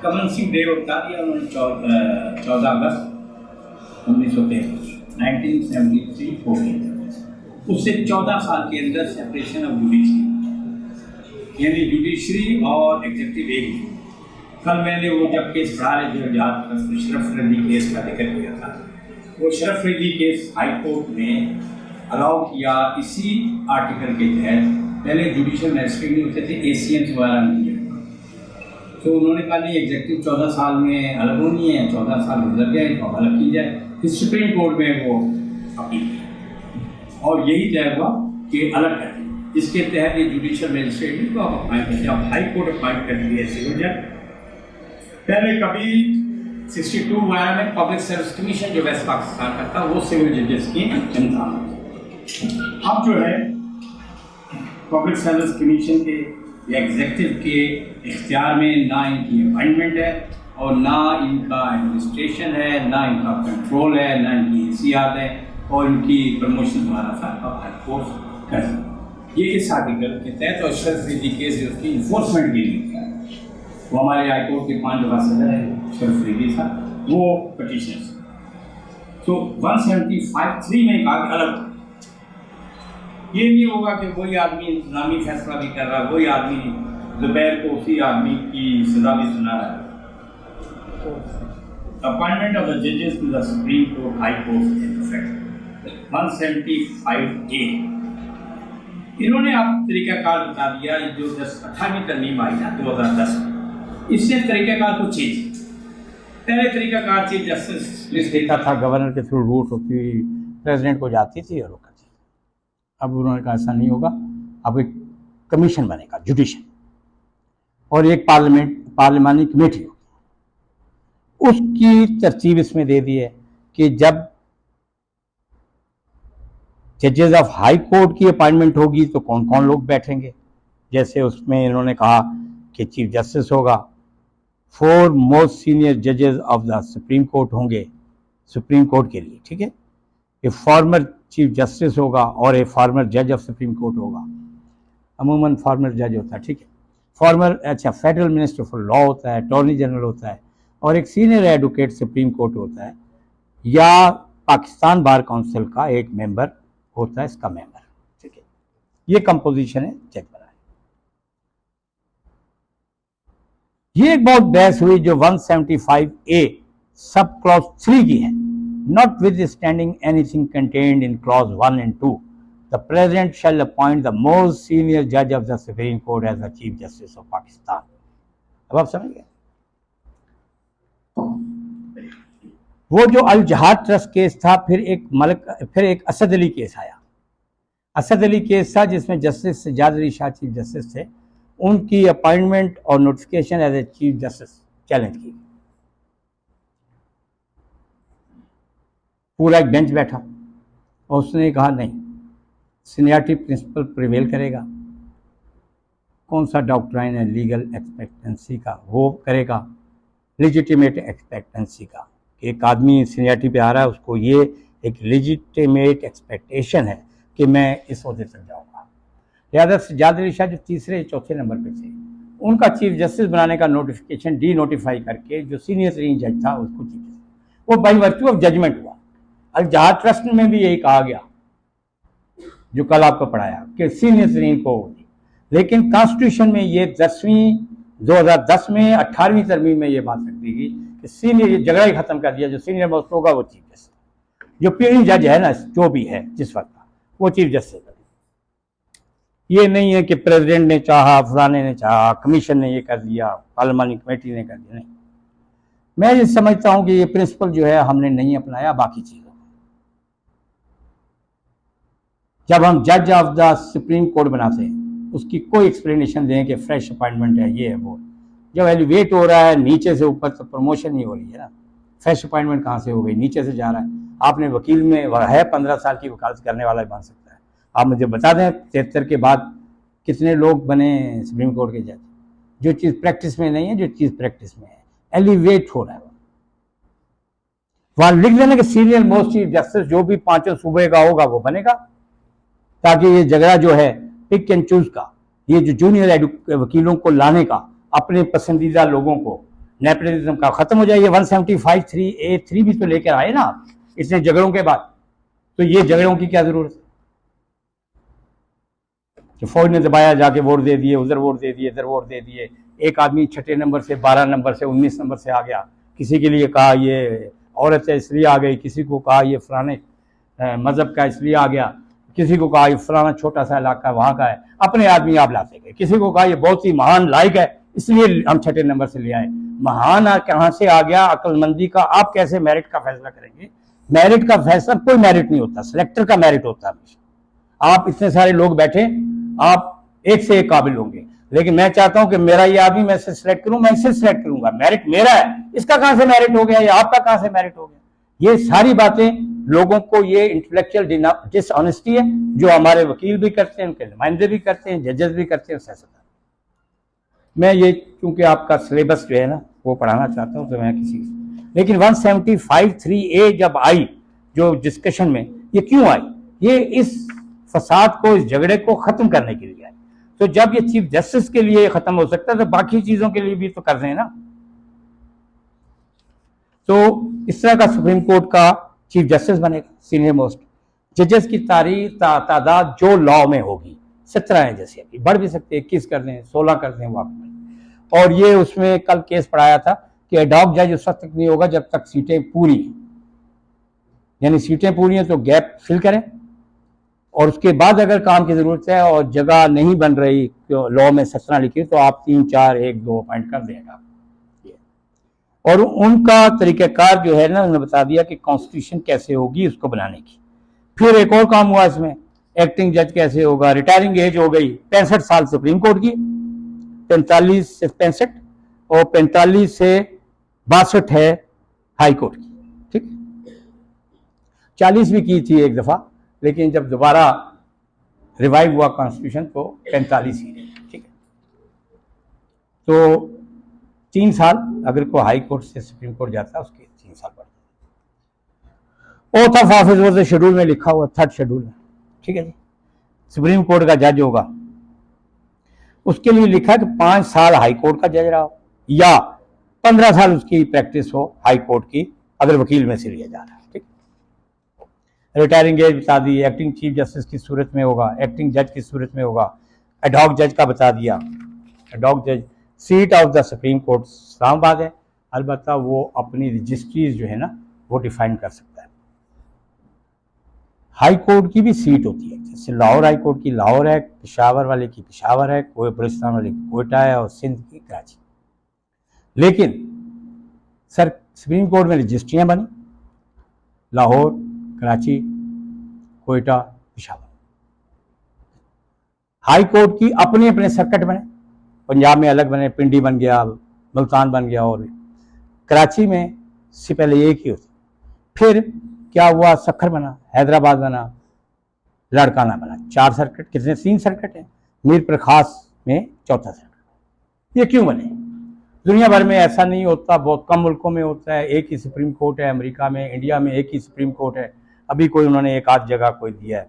S1: Commencing day बता दिया उन्होंने 14 अगस्त 1973 14 उससे 14 साल के अंदर सेपरेशन ऑफ जुडिशरी यानी जुडिशरी और एग्जीक्यूटिव एक ही। कल मैंने वो जब केस पढ़ा रहे थे शरफ रजी केस का जिक्र किया था, वो शरफ रजी केस हाई कोर्ट ने अलाउ किया इसी आर्टिकल के तहत। पहले जुडिशल मैजिस्ट्रेट नहीं होते थे, एसीएम्स वगैरह नहीं है, तो उन्होंने कहा नहीं एग्जीक्यूटिव 14 साल में अलग होनी है, 14 साल गुजर गए तो अलग की जाए। फिर सुप्रीम कोर्ट में वो अपील की और यही तय हुआ कि अलग कर दें। इसके तहत ये जुडिशल मैजिस्ट्रेट को आप अपॉइंट करते हैं, आप हाई कोर्ट अपॉइंट कर दिए सिविल जज। पहले कभी 62 वगैरह में पब्लिक सर्विस कमीशन जो वेस्ट पाकिस्तान का था वो सिविल जजेस की इंतजाम। अब जो है पब्लिक सर्विस कमीशन के या एग्जीक्यूटिव के इख्तियार में ना इनकी अपॉइंटमेंट है और ना इनका एडमिनिस्ट्रेशन है, ना इनका कंट्रोल है, ना इनकी हिसियात है और इनकी प्रमोशन द्वारा था अब हाई कोर्ट कर ये इस आर्टिकल के तहत और शरफ रजी केस उसकी इन्फोर्समेंट के लिए किया। वो हमारे हाई कोर्ट के 5 दफा सदर है शरफ रजी था, वो पटिशन तो 175(3) में कहा कि अलग ये नहीं होगा कि कोई आदमी इंतजामी फैसला भी कर रहा है, कोई आदमी दोपहर को उसी आदमी की सजा भी सुना रहा है। अपॉइंटमेंट ऑफ द जजेस to the supreme court high court in effect 175(a) इन्होंने आप तरीकाकार बता दिया। जो 18वीं तरमीम आई ना 2010 इससे तरीकाकार को चेंज। पहले तरीकाकार चीफ जस्टिस लिस्ट देता था, गवर्नर के थ्रू रूट होती हुई प्रेसिडेंट को जाती थी और करती। अब उन्होंने कहा ऐसा नहीं होगा, अब एक कमीशन बनेगा जुडिशल और एक पार्लिमानी कमेटी होगी। उसकी तरतीब इसमें दे दी है कि जब जजेस ऑफ हाई कोर्ट की अपॉइंटमेंट होगी तो कौन कौन लोग बैठेंगे। जैसे उसमें इन्होंने कहा कि चीफ जस्टिस होगा, 4 मोस्ट सीनियर जजेस ऑफ द सुप्रीम कोर्ट होंगे सुप्रीम कोर्ट के लिए, ठीक है। ए फॉर्मर चीफ जस्टिस होगा और ए फॉर्मर जज ऑफ सुप्रीम कोर्ट होगा। अमूमन फॉर्मर जज होता है, ठीक है। फॉर्मर अच्छा फेडरल मिनिस्टर फॉर लॉ होता है, अटॉर्नी जनरल होता है और एक सीनियर एडवोकेट सुप्रीम कोर्ट होता है या पाकिस्तान बार काउंसिल का एक मेंबर होता है इसका मेंबर, ठीक है। ये कंपोजिशन है जज बना है। ये एक बहुत बहस हुई जो 175(a) सब क्लॉज 3 की है। Notwithstanding anything contained in clause 1 and 2, the President shall appoint the most senior judge of the Supreme Court as the Chief Justice of Pakistan. अब आप समझ गए। वो जो अल जहाद ट्रस्ट केस था, फिर एक असद अली केस आया। असद अली केस था जिसमें justice Sajjad Ali Shah chief justice थे, उनकी अपॉइंटमेंट और notification as a chief justice challenge की। पूरा एक बेंच बैठा और उसने कहा नहीं, सीनियरिटी प्रिंसिपल प्रिवेल करेगा। कौन सा डॉक्ट्राइन है लीगल एक्सपेक्टेंसी का, वो करेगा। लेजिटिमेट एक्सपेक्टेंसी का, एक आदमी सीनियरिटी पे आ रहा है, उसको ये एक लेजिटिमेट एक्सपेक्टेशन है कि मैं इस ओहदे तक जाऊँगा। लिहाजा सज्जाद अली शाह जो 3रे 4थे नंबर पे थे, उनका चीफ जस्टिस बनाने का नोटिफिकेशन डी नोटिफाई करके जो सीनियर तरीन जज था उसको चीफ जस्टिस, वो बाई वर्च्यू ऑफ जजमेंट हुआ। अल जहाद ट्रस्ट में भी यही कहा गया जो कल आपको पढ़ाया कि सीनियर तरीन को, लेकिन कॉन्स्टिट्यूशन में ये 2010 में 18वीं तरमीम में ये बात रख दी गई कि सीनियर, ये झगड़ा ही खत्म कर दिया, जो सीनियर मोस्ट होगा वो चीफ जस्टिस, जो पीरिंग जज है ना जो भी है जिस वक्त का, वो चीफ जस्टिस। ये नहीं है कि प्रेसिडेंट ने चाहा, फलाने ने चाहा, कमीशन ने ये कर दिया, पार्लियामानी कमेटी ने कर दिया, नहीं। मैं ये समझता हूं कि ये प्रिंसिपल जो है हमने नहीं अपनाया बाकी चीजों। जब हम जज ऑफ द सुप्रीम कोर्ट बनाते हैं उसकी कोई एक्सप्लेनेशन दें कि फ्रेश अपॉइंटमेंट है, ये है वो, जब एलिवेट हो रहा है नीचे से ऊपर तो प्रमोशन ही हो रही है ना, फ्रेश अपॉइंटमेंट कहाँ से हो गई, नीचे से जा रहा है। आपने वकील में है 15 साल की वकालत करने वाला बन सकता है। आप मुझे बता दें 73 के बाद कितने लोग बने सुप्रीम कोर्ट के जज, जो चीज़ प्रैक्टिस में नहीं है, जो चीज़ प्रैक्टिस में है, एलिवेट हो रहा है। वहां लिख देना कि सीनियर मोस्ट चीफ जस्टिस जो भी 5 सूबे का होगा वो बनेगा, ताकि ये झगड़ा जो है पिक एंड चूज का, ये जो जूनियर वकीलों को लाने का, अपने पसंदीदा लोगों को, नेपोटिज्म का खत्म हो जाए। ये 175(3)(a)(3) भी तो लेकर आए ना इतने झगड़ों के बाद, तो ये झगड़ों की क्या जरूरत है? जो फौज ने दबाया, जाके वोट दे दिए, उधर वोट दे दिए, इधर वोट दे दिए। एक आदमी 6 नंबर से 12 नंबर से 19 नंबर से आ गया, किसी के लिए कहा ये औरत है इसलिए आ गई, किसी को कहा ये फलाने मजहब का इसलिए आ गया, किसी को कहा ये फलाना छोटा सा इलाका वहां का है, अपने आदमी आप लाते गए। किसी को कहा ये बहुत ही महान लायक है इसलिए हम 6 नंबर से ले आए। महान कहाँ से आ गया? अक्लमंदी का। आप कैसे मेरिट का फैसला करेंगे? मेरिट का फैसला कोई मेरिट नहीं होता, सिलेक्टर का मेरिट होता है। आप इतने सारे लोग बैठे, आप एक से एक काबिल होंगे, लेकिन मैं चाहता हूं कि मेरा ये आदमी मैं इसे सिलेक्ट करूं, मैं इसे सिलेक्ट करूंगा, मेरिट मेरा है, इसका कहां से मेरिट हो गया या आपका कहां से मेरिट हो गया? ये सारी बातें लोगों को, ये इंटेलेक्चुअल डिसऑनेस्टी है जो हमारे वकील भी करते हैं, उनके नुमाइंदे भी करते हैं, जजेस भी करते हैं, सियासतदान। मैं ये क्योंकि आपका सिलेबस जो है ना वो पढ़ाना चाहता हूँ तो मैं किसी, लेकिन 175(3)(a) जब आई जो डिस्कशन में, ये क्यों आई? ये इस फसाद को, इस झगड़े को खत्म करने के लिए आई। तो जब ये चीफ जस्टिस के लिए खत्म हो सकता है तो बाकी चीजों के लिए भी तो कर दें ना। तो इस तरह का सुप्रीम कोर्ट का चीफ जस्टिस बनेगा, सीनियर मोस्ट। जजेस की तादाद जो लॉ में होगी 17 है, जैसे अभी बढ़ भी सकते हैं, 21 कर दें, 16 कर दें वाकई। और ये उसमें कल केस पढ़ाया था कि एडॉक जज उस वक्त तक नहीं होगा जब तक सीटें पूरी हैं, यानी सीटें पूरी हैं तो गैप फिल करें, और उसके बाद अगर काम की जरूरत है और जगह नहीं बन रही, लॉ में 17 लिखी तो आप 3, 4, 1, 2 अपॉइंट कर देगा। और उनका तरीक़ाकार जो है ना, उन्होंने बता दिया कि कॉन्स्टिट्यूशन कैसे होगी उसको बनाने की। फिर एक और काम हुआ इसमें, एक्टिंग जज कैसे होगा। रिटायरिंग एज हो गई 65 साल सुप्रीम कोर्ट की, 45 से 65 और 45 से 62 है हाई कोर्ट की, ठीक है। 40 भी की थी एक दफा, लेकिन जब दोबारा रिवाइव हुआ कॉन्स्टिट्यूशन तो 45 ही, ठीक है। तो 3 साल अगर कोई हाई कोर्ट से सुप्रीम कोर्ट जाता है उसके 3 साल बढ़ते। ओथ ऑफ ऑफिस वो शेड्यूल में लिखा हुआ, 3rd शेड्यूल में, ठीक है जी। सुप्रीम कोर्ट का जज होगा, उसके लिए लिखा कि 5 साल हाई कोर्ट का जज रहा हो या 15 साल उसकी प्रैक्टिस हो हाई कोर्ट की, अगर वकील में से लिया जा रहा है, ठीक। रिटायरिंग एज बता दी, एक्टिंग चीफ जस्टिस की सूरत में होगा, एक्टिंग जज की सूरत में होगा, एडॉक जज का बता दिया। एडॉक जज seat of the supreme court Islamabad है, अलबत्ता वो अपनी रजिस्ट्रीज जो है ना वो डिफाइन कर सकता है। हाई कोर्ट की भी सीट होती है, जैसे लाहौर हाई कोर्ट की लाहौर है, पेशावर वाले की पेशावर है, बलूचिस्तान वाले की कोयटा है और सिंध की कराची। लेकिन सर सुप्रीम कोर्ट में रजिस्ट्रियाँ बनी लाहौर, कराची, कोयटा, पेशावर। हाई कोर्ट की अपने अपने सर्किट बने, पंजाब में अलग बने, पिंडी बन गया, मुल्तान बन गया, और कराची में से पहले एक ही होती। फिर क्या हुआ, सखर बना, हैदराबाद बना, लाड़काना बना। 4 सर्किट, कितने 3 सर्किट है, मीर प्रखास में 4था सर्किट। ये क्यों बने? दुनिया भर में ऐसा नहीं होता, बहुत कम मुल्कों में होता है। एक ही सुप्रीम कोर्ट है अमेरिका में, इंडिया में एक ही सुप्रीम कोर्ट है। अभी कोई उन्होंने एक आध जगह कोई दिया है,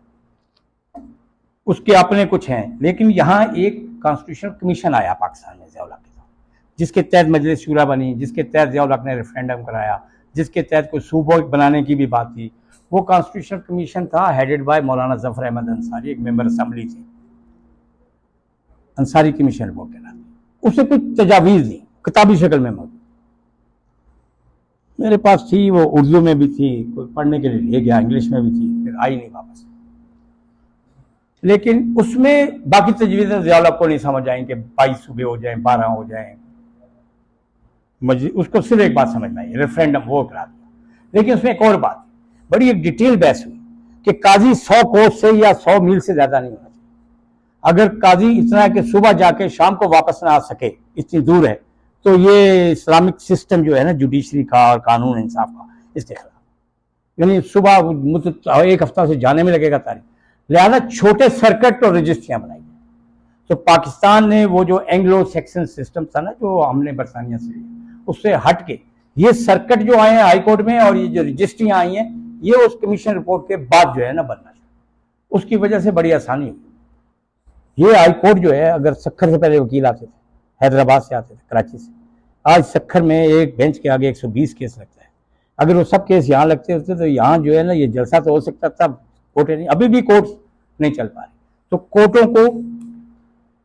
S1: उसके अपने कुछ हैं। लेकिन यहाँ एक कॉन्स्टिट्यूशनल कमीशन आया पाकिस्तान में ज़िया-उल-हक के साथ, जिसके तहत मजलिस शूरा बनी, जिसके तहत ज़िया-उल-हक ने रेफरेंडम कराया, जिसके तहत कोई सूबा बनाने की भी बात थी। वो कॉन्स्टिट्यूशनल कमीशन था हेडेड बाय मौलाना जफर अहमद अंसारी, एक मेंबर असेंबली थे, अंसारी कमीशन रिपोर्ट के नाम। उससे कुछ तजावीज़ नहीं, किताबी शक्ल में मौजूद मेरे पास थी, वो उर्दू में भी थी, कोई पढ़ने के लिए ले गया, इंग्लिश में भी थी, फिर आई नहीं वापस। लेकिन उसमें बाकी तजवीज़ें ज़िया-उल-हक को नहीं समझ आई कि 22 सूबे हो जाएं, 12 हो जाएं। उसको सिर्फ एक बात समझ में आई, रेफरेंडम वो करा दिया। लेकिन उसमें एक और बात, बड़ी एक डिटेल बहस हुई कि काजी 100 कोस से या 100 मील से ज़्यादा नहीं होना चाहिए। अगर काजी इतना है कि सुबह जाके शाम को वापस ना आ सके, इतनी दूर है, तो ये इस्लामिक सिस्टम जो है ना जुडिशरी का और कानून इंसाफ का, इसके खिलाफ, यानी सुबह एक हफ्ता से जाने में लगेगा तारीख, लिहाजा छोटे सर्किट और रजिस्ट्रियाँ बनाई। तो पाकिस्तान ने वो जो एंग्लो सेक्शन सिस्टम था ना जो हमने बरतानिया से लिया, उससे हट के ये सर्किट जो आए हैं हाई कोर्ट में और ये जो रजिस्ट्रियाँ आई हैं, ये उस कमीशन रिपोर्ट के बाद जो है ना बनना चाहिए। उसकी वजह से बड़ी आसानी हुई। ये हाई कोर्ट जो है, अगर सक्खर से पहले वकील आते थे, हैदराबाद से आते थे, कराची से, आज सक्खर में एक बेंच के आगे 120 केस लगता है। अगर वो सब केस यहाँ लगते होते तो यहाँ जो है ना ये जलसा तो हो सकता था, कोर्टें नहीं, अभी भी कोर्ट नहीं चल पा रही। तो कोर्टों को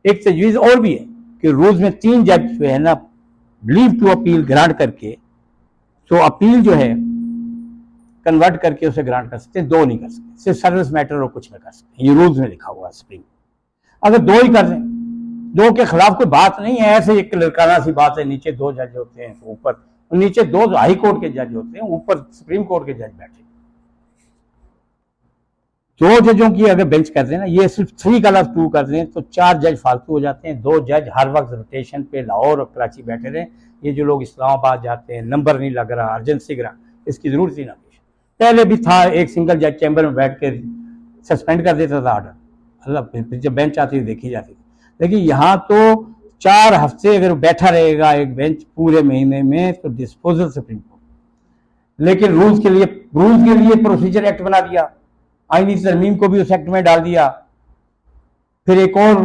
S1: एक तजवीज़ और भी है कि रोज में 3 जज जो है ना लीव टू अपील ग्रांट करके, तो अपील जो है कन्वर्ट करके उसे ग्रांट कर सकते हैं, 2 नहीं कर सकते, सिर्फ सर्विस मैटर और कुछ में कर सकते हैं। ये रूल्स में लिखा हुआ है सुप्रीम। अगर 2 ही कर दें, 2 के खिलाफ कोई बात नहीं है, ऐसे एक लड़काना सी बात है, नीचे 2 जज होते हैं, तो ऊपर नीचे 2 हाई कोर्ट के जज होते हैं, ऊपर सुप्रीम कोर्ट के जज बैठे। 2 जजों की अगर बेंच कर दें ना, ये सिर्फ 3 का लफ्ज 2 कर दें तो 4 जज फालतू हो जाते हैं। 2 जज हर वक्त रोटेशन पे लाहौर और कराची बैठे रहे। ये जो लोग इस्लामाबाद जाते हैं, नंबर नहीं लग रहा, अर्जेंसी ग्रांट, इसकी जरूरत ही ना पेश। पहले भी था, एक सिंगल जज चैम्बर में बैठ के सस्पेंड कर देता था ऑर्डर, मतलब जब बेंच आती थी देखी जाती थी। लेकिन यहाँ तो 4 हफ्ते अगर बैठा रहेगा एक बेंच पूरे महीने में, तो डिस्पोजल सुप्रीम कोर्ट। लेकिन रूल्स के लिए प्रोसीजर एक्ट बना दिया, आईनी तरमीम को भी उस एक्ट में डाल दिया। फिर एक और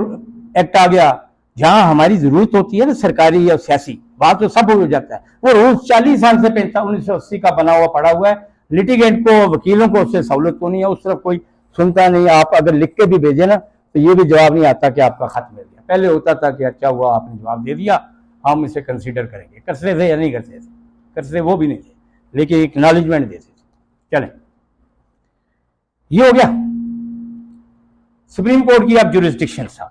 S1: एक्ट आ गया, जहां हमारी जरूरत होती है ना सरकारी या सियासी, वहां तो सब हो जाता है। वो रूल्स 40 साल से 1980 का बना हुआ पड़ा हुआ है। लिटिगेंट को, वकीलों को उससे सहूलत को नहीं है, उस तरफ कोई सुनता नहीं। आप अगर लिख के भी भेजे ना तो ये भी जवाब नहीं आता कि आपका खत मिल गया। पहले होता था कि अच्छा हुआ आपने जवाब दे दिया, हम इसे कंसीडर करेंगे। करते थे या नहीं करते थे? करते वो भी नहीं थे, लेकिन एक्नॉलेजमेंट देते थे। चलें, ये हो गया सुप्रीम कोर्ट की। अब जुरिस्डिक्शन साहब,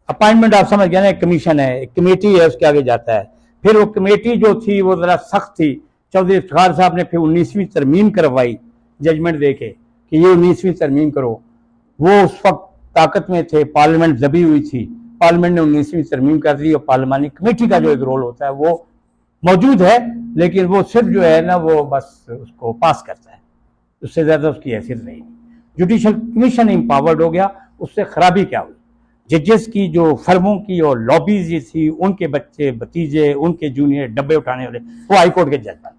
S1: अपॉइंटमेंट आप समझ गए ना, एक कमीशन है, एक कमेटी है, उसके आगे जाता है। फिर वो कमेटी जो थी वो जरा सख्त थी। चौधरी इफ्तिखार साहब ने फिर 19वीं तरमीम करवाई जजमेंट दे के कि ये 19वीं तरमीम करो। वो उस वक्त ताकत में थे, पार्लियामेंट दबी हुई थी, पार्लियामेंट ने 19वीं तरमीम कर दी। और पार्लियामानी कमेटी का जो एक रोल होता है वो मौजूद है, लेकिन वो सिर्फ जो है ना वो बस उसको पास करता है, उससे ज्यादा उसकी हैसियत नहीं। जुडिशल कमीशन एम्पावर्ड हो गया। उससे खराबी क्या हुई? जजेस की जो फर्मों की और लॉबीज ये थी, उनके बच्चे भतीजे, उनके जूनियर डब्बे उठाने वाले, वो हाई कोर्ट के जज बन गए।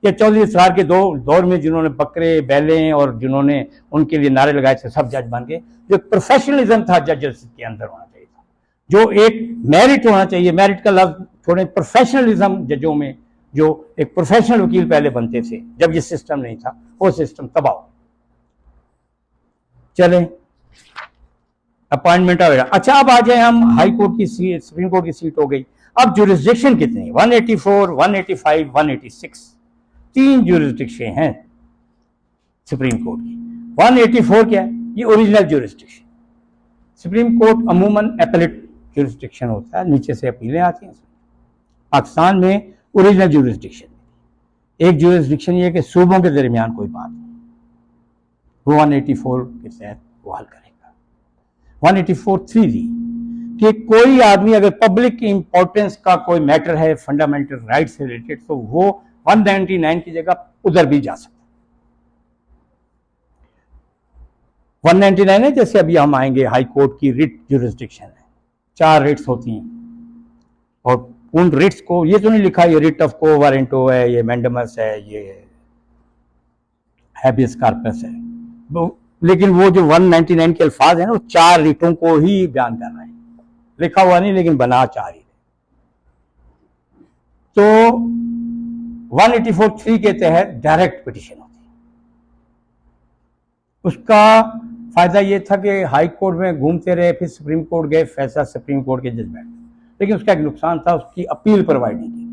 S1: या चौधरी इफ्तिखार के दौर में जिन्होंने बकरे बैलें और जिन्होंने उनके लिए नारे लगाए थे, सब जज बन गए। जो प्रोफेशनलिज्म था जजेस के अंदर होना चाहिए था, जो एक मेरिट होना चाहिए, मेरिट का लफ्ज थोड़े, प्रोफेशनलिज्म जजों में, जो एक प्रोफेशनल वकील पहले बनते थे जब ये सिस्टम नहीं था, वो सिस्टम तबाह। चले, अपॉइंटमेंट आएगा। अच्छा, अब आ जाए हम हाई कोर्ट की सीट, सुप्रीम कोर्ट की सीट हो गई। अब जुरिस्डिक्शन कितनी? 184, 185, 186, 3 जुरिस्डिक्शन हैं सुप्रीम कोर्ट की। 184 क्या है? ये ओरिजिनल जुरिस्डिक्शन। सुप्रीम कोर्ट अमूमन एपेलेट जुरिस्डिक्शन होता है, नीचे से अपीलें आती हैं। पाकिस्तान में ओरिजिनल जुरिस्डिक्शन, एक जुरिस्डिक्शन ये कि सूबों के दरमियान कोई बात नहीं, वो 184 के तहत वो हल करेगा। 184(3) कि कोई आदमी अगर पब्लिक इंपॉर्टेंस का कोई मैटर है, फंडामेंटल राइट से रिलेटेड, तो वो 199 की जगह उधर भी जा सकता है। 199 है, जैसे अभी हम आएंगे हाई कोर्ट की रिट जुरिस्डिक्शन है, 4 रिट्स होती हैं, और उन रिट्स को ये तो नहीं लिखा ये रिट ऑफ को वारंटो है, ये मैंडमस है, ये हैबियस कॉर्पस है, लेकिन वो जो 199 के अल्फाज है ना, वो 4 रिटों को ही बयान कर रहे हैं, लिखा हुआ नहीं, लेकिन बना 4 ही। तो 184(3) के तहत डायरेक्ट पिटीशन होती है। उसका फायदा ये था कि हाई कोर्ट में घूमते रहे, फिर सुप्रीम कोर्ट गए, फैसला सुप्रीम कोर्ट के जजमेंट। लेकिन उसका एक नुकसान था, उसकी अपील प्रोवाइड नहीं की।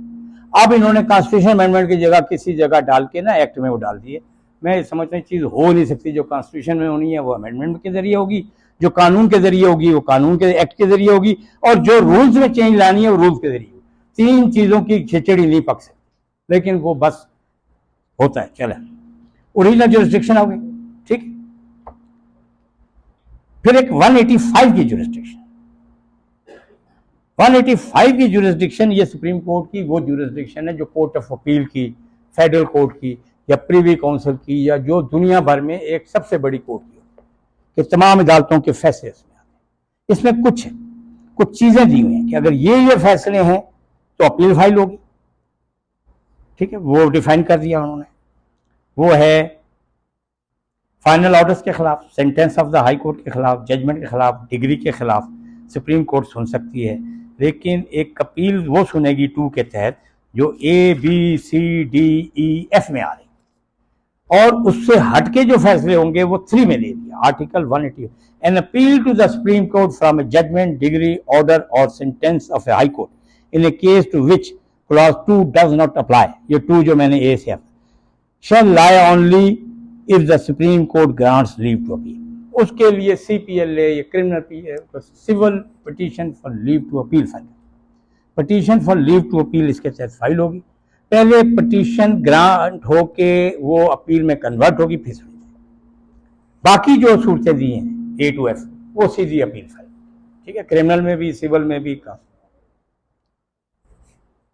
S1: अब इन्होंने कॉन्स्टिट्यूशन अमेंडमेंट की जगह किसी जगह डाल के ना एक्ट में वो डाल दिए। मैं समझता हूँ चीज़ हो नहीं सकती, जो कॉन्स्टिट्यूशन में होनी है वो अमेंडमेंट के जरिए होगी, जो कानून के जरिए होगी वो कानून के एक्ट के जरिए होगी, और जो रूल्स में चेंज लानी है वो रूल्स के जरिए होगी। 3 चीज़ों की खिचड़ी नहीं पक सकती, लेकिन वो बस होता है। चले, ओरिजिनल जुरिस्डिक्शन हो गई, ठीक। फिर एक 185 की जुरिस्डिक्शन, 185 की जुरिस्डिक्शन, ये सुप्रीम कोर्ट की वो जुरिस्डिक्शन है जो कोर्ट ऑफ अपील की, फेडरल कोर्ट की या प्रीवी काउंसिल की, या जो दुनिया भर में एक सबसे बड़ी कोर्ट की कि तमाम अदालतों के फैसले इसमें आते हैं। इसमें कुछ चीजें दी हुई हैं कि अगर ये फैसले हैं तो अपील फाइल होगी। ठीक है, वो डिफाइन कर दिया उन्होंने। वो है फाइनल ऑर्डर्स के खिलाफ, sentence of the high court के खिलाफ, जजमेंट के खिलाफ, डिग्री के खिलाफ सुप्रीम कोर्ट सुन सकती है, लेकिन एक अपील वो सुनेगी 2 के तहत जो ABCDEF में आ रही, और उससे हटके जो फैसले होंगे वो 3 में दे दिया। Article 180, an appeal to the supreme Court from a judgment, decree, order और sentence of a high court in a case to which clause 2 does not apply, ये 2 जो मैंने ए से shall lie only if the Supreme Court grants leave to appeal। उसके लिए CPLA या criminal civil petition for leave to appeal file, petition for leave to appeal इसके तहत file होगी। पहले पिटीशन ग्रांट होके वो अपील में कन्वर्ट होगी, फिर सुनी जाएगी। बाकी जो सूरतें दी हैं A to F वो सीधी अपील फाइल। ठीक है, क्रिमिनल में भी, सिविल में भी।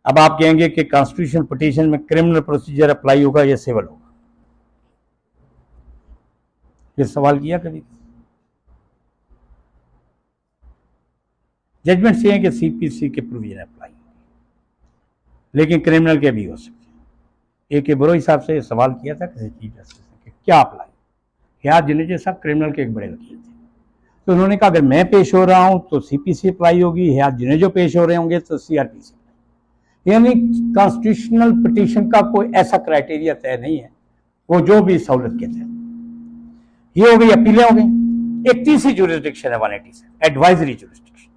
S1: अब आप कहेंगे कि कॉन्स्टिट्यूशनल पिटीशन में क्रिमिनल प्रोसीजर अप्लाई होगा या सिविल होगा, ये सवाल किया कभी? जजमेंट से है कि CPC के प्रोविजन अप्लाई होंगे, लेकिन क्रिमिनल के भी हो सकते हैं। A के बरोई साहब से सवाल किया था किसी चीफ जस्टिस ने कि क्या अप्लाई। हयात जुनेजो साहब क्रिमिनल के एक बड़े वकील थे, तो उन्होंने कहा अगर मैं पेश हो रहा हूं तो CPC अप्लाई होगी, हयात जुनेजो पेश हो रहे होंगे तो CRPC। यानी कॉन्स्टिट्यूशनल पिटीशन का कोई ऐसा क्राइटेरिया तय नहीं है, वो जो भी सहूलत के तहत। ये हो गई, अपीलें हो गई। एक तीसरी जुरिस्डिक्शन है 180 से, एडवाइजरी जुरिस्डिक्शन।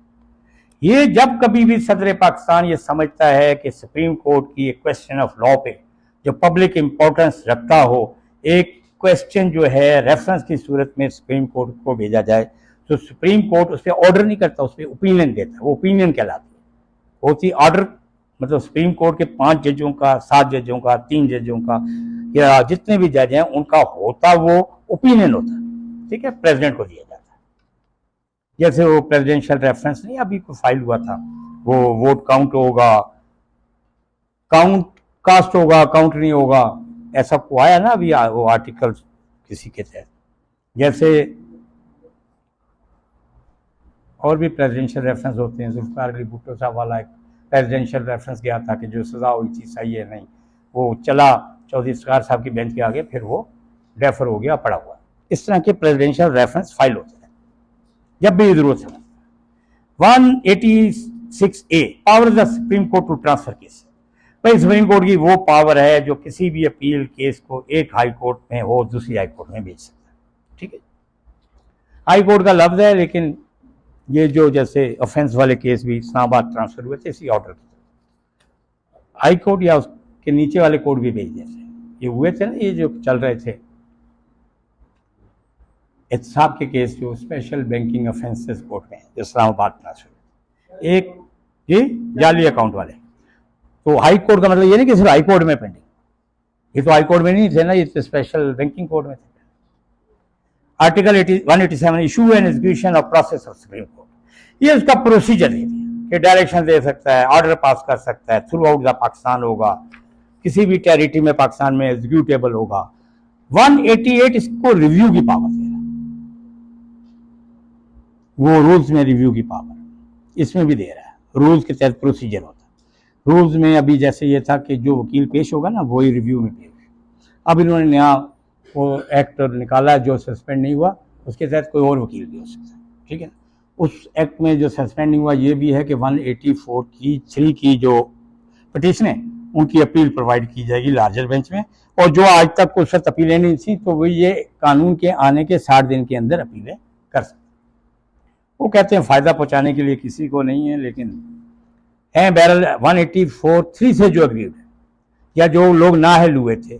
S1: ये जब कभी भी सदर पाकिस्तान ये समझता है कि सुप्रीम कोर्ट की एक क्वेश्चन ऑफ लॉ पे जो पब्लिक इंपॉर्टेंस रखता हो, एक क्वेश्चन जो है रेफरेंस की सूरत में सुप्रीम कोर्ट को भेजा जाए, तो सुप्रीम कोर्ट उस पर ऑर्डर नहीं करता, उस पर ओपिनियन देता है। वो ओपिनियन कहलाती है। होती ऑर्डर मतलब सुप्रीम कोर्ट के 5 जजों का, 7 जजों का, 3 जजों का, या जितने भी जज हैं उनका होता वो ओपिनियन होता है। ठीक है, प्रेसिडेंट को दिया जाता है। जैसे वो प्रेसिडेंशियल रेफरेंस नहीं अभी कोई फाइल हुआ था, वो वोट काउंट होगा, काउंट कास्ट होगा, काउंट नहीं होगा, ऐसा को आया ना अभी वो आर्टिकल किसी के तहत। जैसे और भी प्रेसिडेंशियल रेफरेंस होते हैं। जुल्फिकार अली भुट्टो साहब वाला एक प्रेसिडेंशियल रेफरेंस गया था कि जो सजा हुई थी सही है नहीं, वो चला चौधरी इफ्तिखार साहब की बेंच के आगे, फिर वो रेफर हो गया, पड़ा हुआ। इस तरह के प्रेसिडेंशियल रेफरेंस फाइल होते हैं जब भी जरूरत है। 186A, power the supreme court to transfer case. भाई सुप्रीम कोर्ट की वो पावर है जो किसी भी अपील केस को एक हाई कोर्ट में हो दूसरी हाई कोर्ट में भेज सकता है। ठीक है, हाई कोर्ट का लफ्ज है, लेकिन ये जो जैसे ऑफेंस वाले केस भी इस्लामाबाद ट्रांसफर हुए थे इसी ऑर्डर के, हाई कोर्ट या उसके नीचे वाले कोर्ट भी भेज देते। ये हुए थे ना, ये जो चल रहे थे एहतसाब के केस जो स्पेशल बैंकिंग ऑफेंसेस कोर्ट में इस्लामाबाद ट्रांसफर, एक ये जाली अकाउंट वाले। तो हाई कोर्ट का मतलब ये नहीं कि सिर्फ हाई कोर्ट में पेंडिंग, ये तो हाई कोर्ट में नहीं थे ना, ये तो स्पेशल बैंकिंग कोर्ट में थे। Article 187, issue and execution of process of supreme court. ये उसका प्रोसीजर दे दिया कि डायरेक्शन दे सकता है, ऑर्डर पास कर सकता है, थ्रू आउट द पाकिस्तान होगा, किसी भी टेरिटरी में पाकिस्तान में एग्जीक्यूटेबल होगा। 188 इसको रिव्यू की पावर दे रहा है, वो रूल्स में रिव्यू की पावर इसमें भी दे रहा है। रूल्स के तहत प्रोसीजर होता है। रूल्स में अभी जैसे ये था कि जो वकील पेश होगा ना वही रिव्यू में पेश। अब इन्होंने नया वो एक्ट निकाला है जो सस्पेंड नहीं हुआ, उसके तहत कोई और वकील भी हो सकता है। ठीक है, उस एक्ट में जो सस्पेंड नहीं हुआ ये भी है कि 184 की 3 की जो पिटीशन है उनकी अपील प्रोवाइड की जाएगी लार्जर बेंच में, और जो आज तक कुछ अपीलें नहीं थी तो वो ये कानून के आने के 60 दिन के अंदर अपीलें कर सकते। वो कहते हैं फ़ायदा पहुंचाने के लिए किसी को नहीं है, लेकिन है बहरहाल 184(3) से जो अग्रीड है या जो लोग नाअहल हुए थे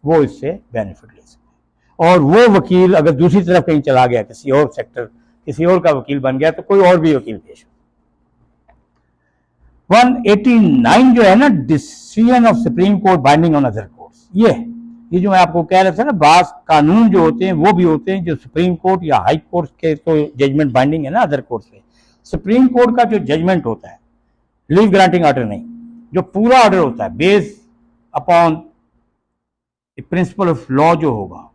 S1: वो इससे बेनिफिट ले सकते हैं। और वो वकील अगर दूसरी तरफ कहीं चला गया, किसी और सेक्टर, किसी और का वकील बन गया, तो कोई और भी वकील पेश हो। 189 जो है ना, decision of supreme court binding on other courts. ये जो मैं आपको कह रहा था ना, बास कानून जो होते हैं वो भी होते हैं जो सुप्रीम कोर्ट या हाई कोर्ट के तो जजमेंट बाइंडिंग है ना अदर कोर्ट से। सुप्रीम कोर्ट का जो जजमेंट होता है
S2: लीव ग्रांटिंग ऑर्डर नहीं, जो पूरा ऑर्डर होता है based upon principle of law जो होगा,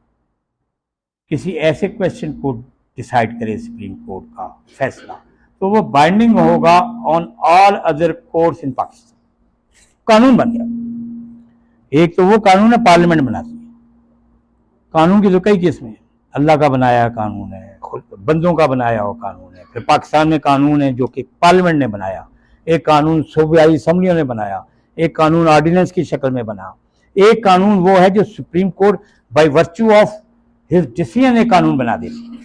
S2: किसी ऐसे क्वेश्चन को डिसाइड करे सुप्रीम कोर्ट का फैसला, तो वो बाइंडिंग होगा on all other courts in Pakistan. कानून बन गया। एक तो वो कानून है पार्लियामेंट बनाती है, कानून की तो कई किस्में हैं, अल्लाह का बनाया कानून है, बंदों का बनाया हुआ कानून है, फिर पाकिस्तान में कानून है जो कि पार्लियामेंट ने बनाया, एक कानून सूबाई असम्बलियों ने बनाया, एक कानून ऑर्डिनेंस की शक्ल में बना, एक कानून वो है जो supreme court by virtue of his decision एक कानून बना देती है।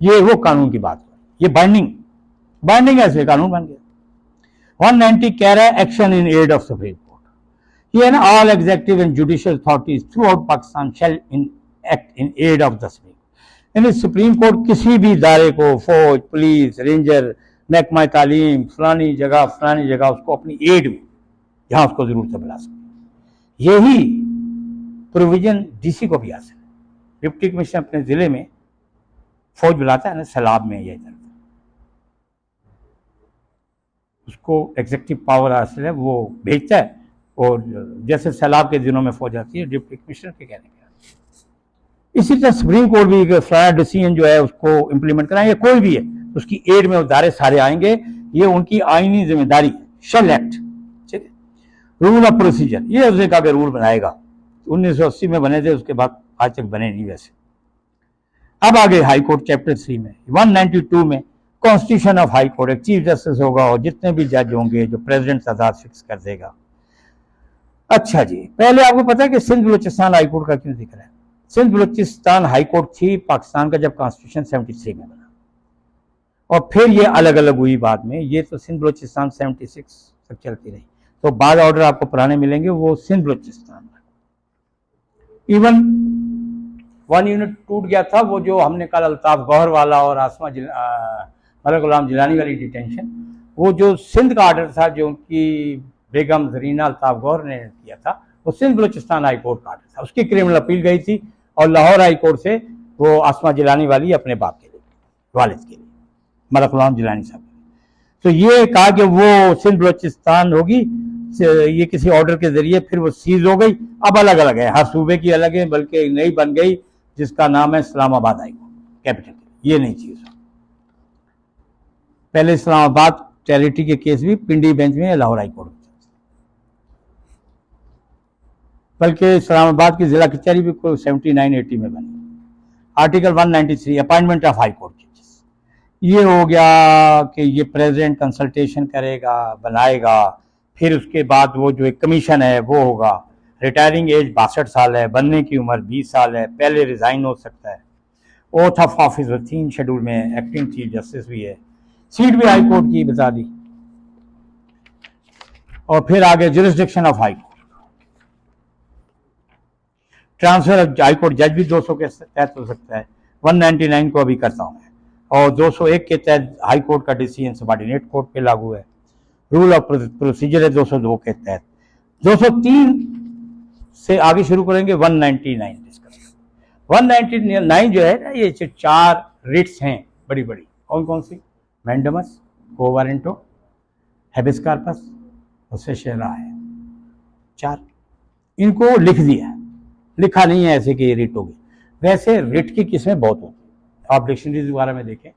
S2: ये वो कानून की बात है, ये बाइंडिंग ऐसे कानून बन गया। 190 कह रहा है action in aid of supreme court. ये है ना, all executive and judicial authorities throughout Pakistan shall in act in aid of the supreme. यानी सुप्रीम कोर्ट किसी भी इदारे को, फौज, पुलिस, रेंजर, महकमा तालीम, फलानी जगह उसको अपनी एड में जहां उसको जरूरत है बुला सकते। यही प्रोविजन डीसी को भी हासिल है। डिप्टी कमिश्नर अपने जिले में फौज बुलाता है ना, सैलाब में या इधर, उसको एग्जीक्यूटिव पावर हासिल है, वो भेजता है, और जैसे सैलाब के दिनों में फौज आती है डिप्टी कमिश्नर के कहने के। इसी तरह सुप्रीम कोर्ट भी फ्लायर डिसीजन जो है उसको इम्प्लीमेंट कराएंगे, कोई भी है उसकी एड में उदारे सारे आएंगे, ये उनकी आईनी जिम्मेदारी है। शेल एक्ट, ठीक है। रूल ऑफ प्रोसीजर, ये उसने कहा कि रूल बनाएगा, 1980 में बने थे, उसके बाद आज तक बने नहीं वैसे। अब आगे हाई कोर्ट चैप्टर 3 में 192 में कॉन्स्टिट्यूशन ऑफ हाई कोर्ट, एक चीफ जस्टिस होगा और जितने भी जज होंगे जो प्रेसिडेंट तादाद फिक्स कर देगा। अच्छा जी, पहले आपको पता है कि सिंध बलूचिस्तान हाई कोर्ट का क्यों जिक्र है? सिंध बलूचिस्तान हाई कोर्ट थी पाकिस्तान का जब कॉन्स्टिट्यूशन 73 में बना, और फिर ये अलग अलग हुई बाद में। ये तो सिंध बलूचिस्तान 76 तक चलती रही, तो बाद ऑर्डर आपको पुराने मिलेंगे, वो सिंध बलूचिस्तान। इवन 1 यूनिट टूट गया था, वो जो हमने कल अल्ताफ गौहर वाला और आसमा मलिक गुलाम जिलानी वाली डिटेंशन, वो जो सिंध का ऑर्डर था जो उनकी बेगम जरीना अल्ताफ गौहर ने किया था, वो सिंध बलूचिस्तान हाई कोर्ट का ऑर्डर था। उसकी क्रिमिनल अपील गई थी और लाहौर हाई कोर्ट से वो आसमा जिलानी वाली अपने बाप के लिए, वालिद के लिए, मलिक गुलाम जिलानी साहब। तो ये कहा कि वो सिंध बलूचिस्तान होगी, ये किसी ऑर्डर के जरिए फिर वो सीज हो गई। अब अलग अलग है, हर सूबे की अलग है, बल्कि नई बन गई जिसका नाम है इस्लामाबाद हाई कोर्ट, कैपिटल। ये नई चीज, पहले इस्लामाबाद टेरिटरी के केस भी पिंडी बेंच में, लाहौर हाई कोर्ट में, बल्कि इस्लामाबाद की जिला कचहरी भी 79-80 में बनी। Article 193 appointment of high court जजेस, ये हो गया कि ये प्रेसिडेंट कंसल्टेशन करेगा, बनाएगा, फिर उसके बाद वो जो एक कमीशन है वो होगा। रिटायरिंग एज 62 साल है, बनने की उम्र 20 साल है, पहले रिजाइन हो सकता है। ओथ ऑफ ऑफिस 3 शेड्यूल में एक्टिंग चीफ जस्टिस भी है, सीट भी हाई कोर्ट की बता दी। और फिर आगे jurisdiction of high court, transfer of high court जज भी 200 के तहत हो सकता है, 199 को अभी करता हूँ मैं, और 201 के तहत हाई कोर्ट का डिसीजन सबॉर्डिनेट कोर्ट पे लागू है। रूल ऑफ प्रोसीजर है 202 के तहत। 203 से आगे शुरू करेंगे 199 डिस्कस। 199 जो है ना, ये 4 रिट्स हैं बड़ी बड़ी। कौन कौन सी? Mandamus, quo warranto, habeas corpus और सेशन है, 4। इनको लिख दिया, लिखा नहीं है ऐसे कि ये रिट होगी। वैसे रिट की किस्में बहुत होती हैं, आप डिक्शनरीज वगैरह में देखें,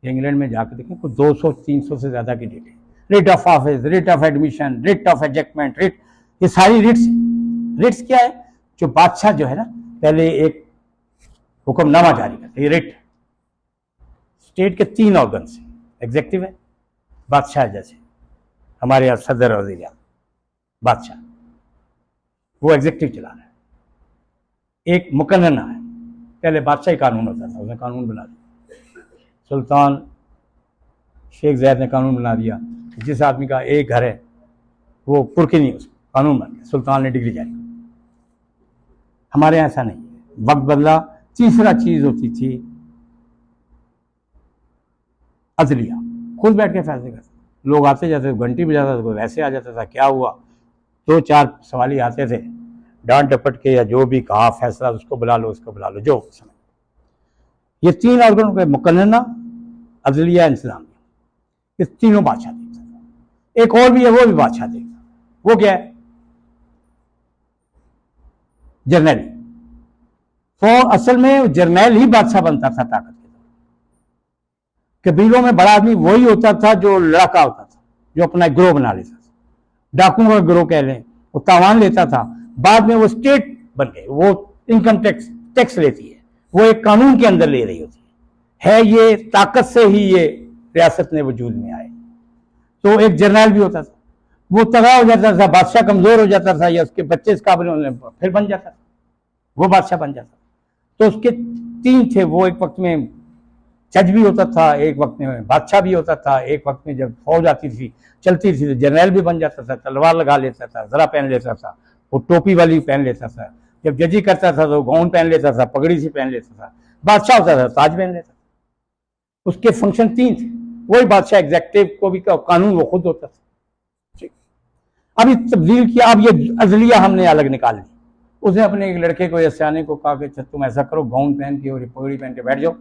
S2: इंग्लैंड में जाकर देखें, कुछ 200-300 से ज़्यादा की रिट है। Writ of office, writ of admission, writ of ejectment, writ, ये सारी रिट्स हैं। रिट्स क्या है? जो बादशाह जो है ना, पहले एक हुक्मनामा जारी करते, ये रिट। स्टेट के 3 ऑर्गन से, एग्जेक्टिव है, बादशाह जैसे हमारे यहाँ सदर और वज़ीर आज़म, बादशाह वो एग्जेक्टिव चला रहा है। एक मुकन्नना है, पहले बादशाह ही कानून होता था, उसने कानून बना दिया। सुल्तान शेख ज़ैद ने कानून बना दिया, जिस आदमी का एक घर है वो पुरखी नहीं, उसको कानून बन गया, सुल्तान ने डिग्री जारी। हमारे यहाँ ऐसा नहीं है, वक्त बदला। तीसरा चीज होती थी अदलिया, खुद बैठ के फैसले करते। लोग आते जाते, घंटी बजाता था, कोई वैसे आ जाता था, क्या हुआ, 2-4 सवाली आते थे, डांट डपट के या जो भी कहा फैसला, उसको बुला लो, उसको बुला लो, जो समझ। ये 3 ऑर्गन के मुकन्नना, अदलिया, इंतजामिया, ये तीनों बादशाह देखता था। एक और भी है, वो भी बादशाह देगा। वो क्या है? जर्नैली। तो असल में जर्नैल ही बादशाह बनता था ताकत के दौर। कबीलों में बड़ा आदमी वही होता था जो लड़ाका होता था, जो अपना ग्रोह बना लेता था। डाकुओं का ग्रोह कह लें, वो तावान लेता था, बाद में वो स्टेट बन गए, वो इनकम टैक्स लेती है, वो एक कानून के अंदर ले रही होती है। ये ताकत से ही ये रियासत ने वजूद में आए। तो एक जर्नैल भी होता था, वो तगड़ा हो जाता था, बादशाह कमजोर हो जाता था या उसके बच्चे इस काबिल होने फिर बन जाता था, वो बादशाह बन जाता था। तो उसके 3 थे, वो एक वक्त में जज भी होता था, एक वक्त में बादशाह भी होता था, एक वक्त में जब फौज आती थी चलती थी तो जर्नैल भी बन जाता था, तलवार लगा लेता था, जरा पहन लेता था, वो टोपी वाली पहन लेता था, जब जजी करता था तो गाउन पहन लेता था, पगड़ी सी पहन लेता था, बादशाह होता था ताज पहन लेता था। उसके फंक्शन 3 थे। वही बादशाह एग्जेक्टिव को भी कानून वो खुद होता था। ठीक, अब ये तब्दील किया, अब ये अजलिया हमने अलग निकाल ली। उसने अपने एक लड़के को या सियाने को कहा कि तुम ऐसा करो, गाउन पहन के और पगड़ी पहन के बैठ जाओ,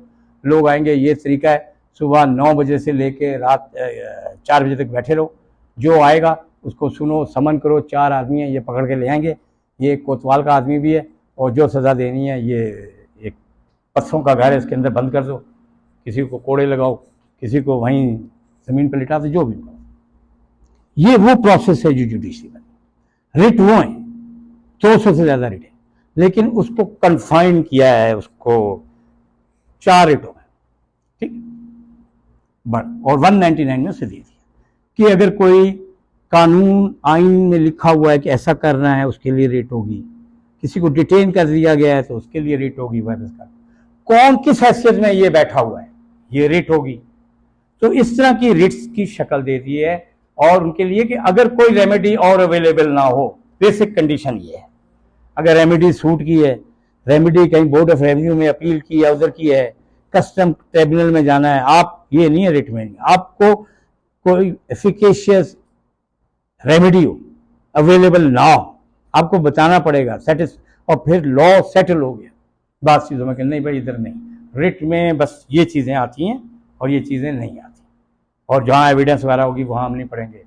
S2: लोग आएंगे, ये तरीका है, सुबह 9 बजे से लेके रात 4 बजे तक बैठे रहो, जो आएगा उसको सुनो, समन करो, 4 आदमी हैं, ये पकड़ के ले आएंगे, ये कोतवाल का आदमी भी है, और जो सज़ा देनी है ये एक पत्थरों का घर है, इसके अंदर बंद कर दो, किसी को कोड़े लगाओ, किसी को वहीं ज़मीन पर लिटा दो, जो भी करो। ये वो प्रोसेस है जो जुडिशरी बनी। रिट वो है, 200 से ज़्यादा रिट है, लेकिन उसको कन्फाइन किया है, उसको 4 रिटों में, ठीक, और 199 में उसे दे दिया कि अगर कोई कानून आइन में लिखा हुआ है कि ऐसा करना है, उसके लिए रेट होगी, किसी को डिटेन कर दिया गया है तो उसके लिए रेट होगी, वापस का कौन किस हैसियत में ये बैठा हुआ है, ये रेट होगी। तो इस तरह की रिट्स की शक्ल दे दी है, और उनके लिए कि अगर कोई रेमेडी और अवेलेबल ना हो, बेसिक कंडीशन ये है, अगर रेमेडी सूट की है, रेमेडी कहीं बोर्ड ऑफ रेवेन्यू में अपील की है, उधर की है, कस्टम ट्रिब्यूनल में जाना है, आप ये नहीं है रिट में, आपको कोई एफिकेशियस रेमेडी हो, अवेलेबल ना हो, आपको बताना पड़ेगा, और फिर लॉ सेटल हो गया बात चीज़ों में कि नहीं भाई इधर नहीं, रिट में बस ये चीज़ें आती हैं और ये चीज़ें नहीं आती, और जहाँ एविडेंस वगैरह होगी वहाँ हम नहीं पढ़ेंगे।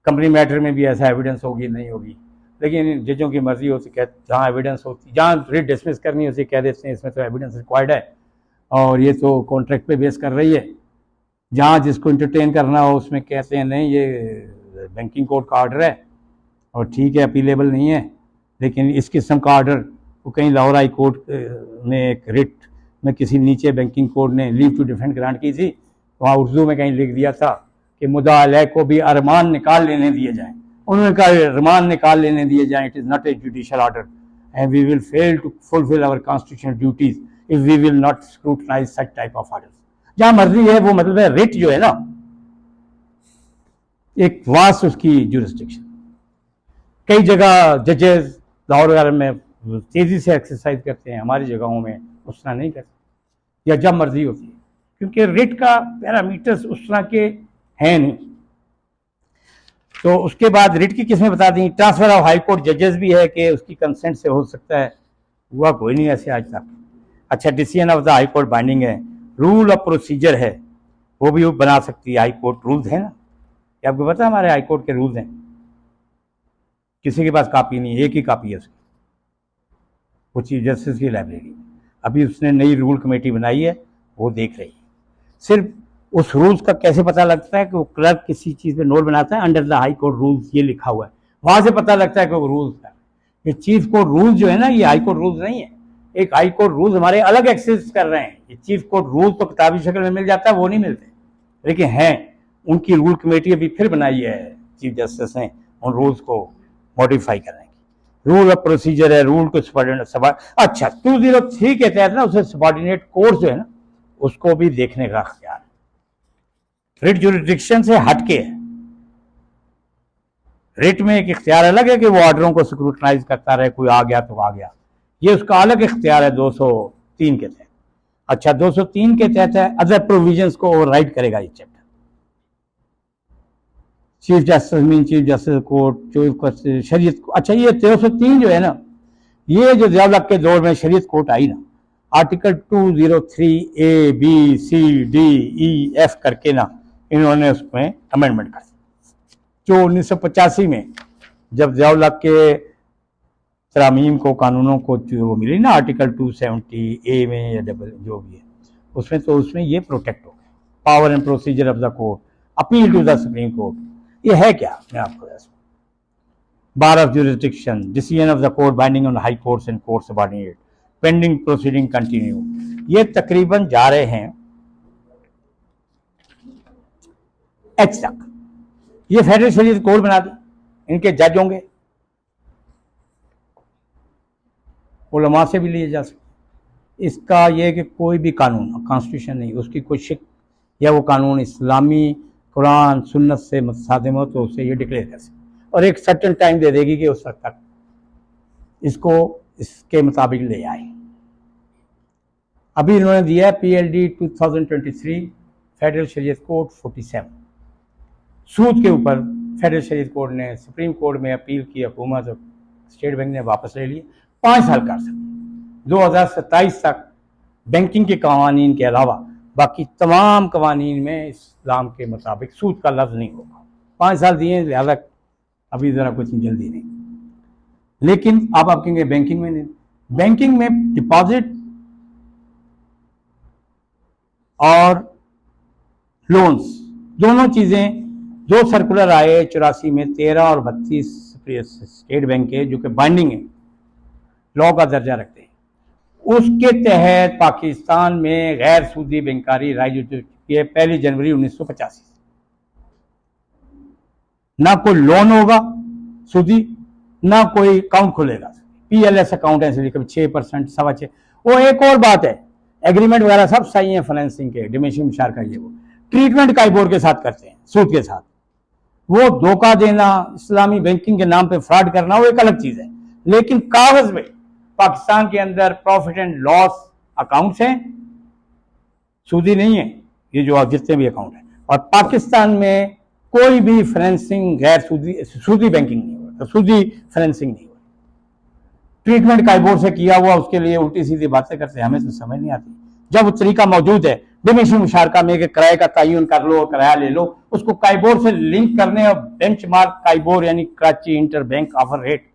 S2: कंपनी मैटर में भी ऐसा एविडेंस होगी नहीं होगी, लेकिन जजों की मर्जी होती, जहाँ एविडेंस होती, जहाँ रिट डिसमिस करनी होती कह देते हैं इसमें तो एविडेंस रिक्वायर्ड है और ये तो कॉन्ट्रैक्ट पे बेस कर रही है। जहाँ जिसको इंटरटेन करना हो उसमें कहते हैं नहीं ये बैंकिंग कोर्ट का ऑर्डर है और ठीक है अपीलेबल नहीं है, लेकिन इस किस्म का ऑर्डर वो कहीं लाहौर हाई कोर्ट ने एक रिट में किसी नीचे बैंकिंग कोर्ट ने लीव टू डिफेंड ग्रांट की थी, वहाँ उर्दू में कहीं लिख दिया था कि मुद्दा अलैह को भी अरमान निकाल लेने दिए जाएँ। उन्होंने कहा अरमान निकाल लेने दिए जाएँ, it is not a judicial order and we will fail to fulfil our constitutional duties if we will not scrutinise such type of orders. जहाँ मर्जी है वो, मतलब है रिट जो है ना एक वास्ट उसकी जुरिस्डिक्शन। कई जगह जजेस लाहौर वगैरह में तेज़ी से एक्सरसाइज करते हैं, हमारी जगहों में उस तरह नहीं करते या जब मर्जी होती है, क्योंकि रिट का पैरामीटर्स उस तरह के हैं नहीं। तो उसके बाद रिट की किस्में बता दी। ट्रांसफर ऑफ हाई कोर्ट जजेस भी है कि उसकी कंसेंट से हो सकता है, हुआ कोई नहीं ऐसे आज तक। अच्छा, decision of the high court binding है। रूल ऑफ प्रोसीजर है, वो भी बना सकती है हाई कोर्ट। रूल्स है ना, क्या आपको पता है हमारे हाई कोर्ट के रूल्स हैं, किसी के पास कॉपी नहीं है, एक ही कॉपी है उसकी, वो चीफ जस्टिस की लाइब्रेरी। अभी उसने नई रूल कमेटी बनाई है, वो देख रही है। सिर्फ उस रूल्स का कैसे पता लगता है कि वो क्लर्क किसी चीज़ पे नोट बनाता है, under the high court rules ये लिखा हुआ है, वहाँ से पता लगता है कि वो रूल्स है। ये चीफ कोर्ट रूल्स जो है ना, ये हाई कोर्ट रूल्स नहीं है। एक हाई कोर्ट रूल्स हमारे अलग एक्सिस्ट कर रहे हैं, ये चीफ कोर्ट रूल्स तो किताबी शक्ल में मिल जाता है, वो नहीं मिलते, लेकिन हैं। उनकी रूल कमेटी अभी फिर बनाई है चीफ जस्टिस ने उन रूल्स को मॉडिफाई करने की। रूल ऑफ प्रोसीजर है, रूल को अच्छा 203 के तहत ना उसे सबॉर्डिनेट कोर्स जो है ना उसको भी देखने का अख्तियार है। रिट जुरिडिक्शन से हटके है। रिट में एक इख्तियार अलग है कि वो ऑर्डरों को स्क्रूटनाइज करता रहे, कोई आ गया तो आ गया, ये उसका अलग इख्तियार है 203 के तहत। अच्छा, 203 के तहत है अदर प्रोविजंस को ओवरराइड करेगा ये chapter. Chief justice mean chief justice court, शरीयत। अच्छा, ये 303 जो है ना, ये जो ज़ियाउल हक के दौर में शरीयत कोर्ट आई ना, article 203 A B C D E F करके ना इन्होंने उसमें अमेंडमेंट कर दी। जो 1985 में जब ज़ियाउल हक के तरामीम को, कानूनों को जो वो मिली ना आर्टिकल 270A में या डबल जो भी है उसमें, तो उसमें ये प्रोटेक्ट हो गए, power and procedure of the court, appeal to the supreme court. ये है क्या, मैं आपको bar of jurisdiction, decision of the court binding on high courts and court subordinate, pending proceeding continue. ये तकरीबन जा रहे हैं H तक। ये फेडरल शरीयत कोड बना दी, इनके जज होंगे, उलमा से भी लिए जा सकते। इसका यह कि कोई भी कानून, कॉन्स्टिट्यूशन नहीं, उसकी कोई शिक या वो कानून इस्लामी कुरान सुन्नत से मुतसादिम हो तो उसे ये डिक्लेयर कर सकते और एक सर्टेन टाइम दे देगी कि उस वक्त तक इसको इसके मुताबिक ले आए। अभी इन्होंने दिया है PLD 2023 फेडरल शरीयत कोड 47 सूद के ऊपर। फेडरल शरीयत कोर्ट ने सुप्रीम कोर्ट में अपील की, हुकूमत और स्टेट बैंक ने वापस ले लिए। 5 साल कर सकते, 2027 तक बैंकिंग के कवानीन के अलावा बाकी तमाम कवानीन में इस्लाम के मुताबिक सूद का लफ्ज़ नहीं होगा। 5 साल दिए, लिहाजा अभी ज़रा कुछ जल्दी नहीं। लेकिन आप कहेंगे बैंकिंग में नहीं, बैंकिंग में डिपॉजिट और लोन्स दोनों चीज़ें, जो सर्कुलर आए 84 में 13 और 32 स्टेट बैंक के जो कि बाइंडिंग है, लॉ का दर्जा रखते हैं, उसके तहत पाकिस्तान में गैर सूदी बैंकारी राइज हो चुकी है 1 जनवरी 1985। ना कोई लोन होगा सूदी, ना कोई अकाउंट खुलेगा। PLS अकाउंट है कभी 6%, 6.25%। वो एक और बात है, एग्रीमेंट वगैरह सब सही है फाइनेंसिंग के, डिमिनिशिंग मुशार का ये वो ट्रीटमेंट काइबोर के साथ करते हैं, सूद के साथ। वो धोखा देना, इस्लामी बैंकिंग के नाम पे फ्रॉड करना, वो एक अलग चीज है। लेकिन कागज में पाकिस्तान के अंदर प्रॉफिट एंड लॉस अकाउंट्स हैं, सूदी नहीं है ये जो जितने भी अकाउंट हैं। और पाकिस्तान में कोई भी फाइनेंसिंग गैर सूदी बैंकिंग नहीं हो रहा, सूदी फाइनेंसिंग नहीं हो रही। ट्रीटमेंट काइबोर से किया हुआ, उसके लिए उल्टी सीधी बातें करते हैं, हमें तो समझ नहीं आती। जब वो तरीका मौजूद है डिमिनिशिंग मुशारका में कि किराए का तयन कर लो और किराया ले लो, उसको काइबोर से लिंक करने और बेंचमार्क काइबोर यानी Karachi inter bank offer rate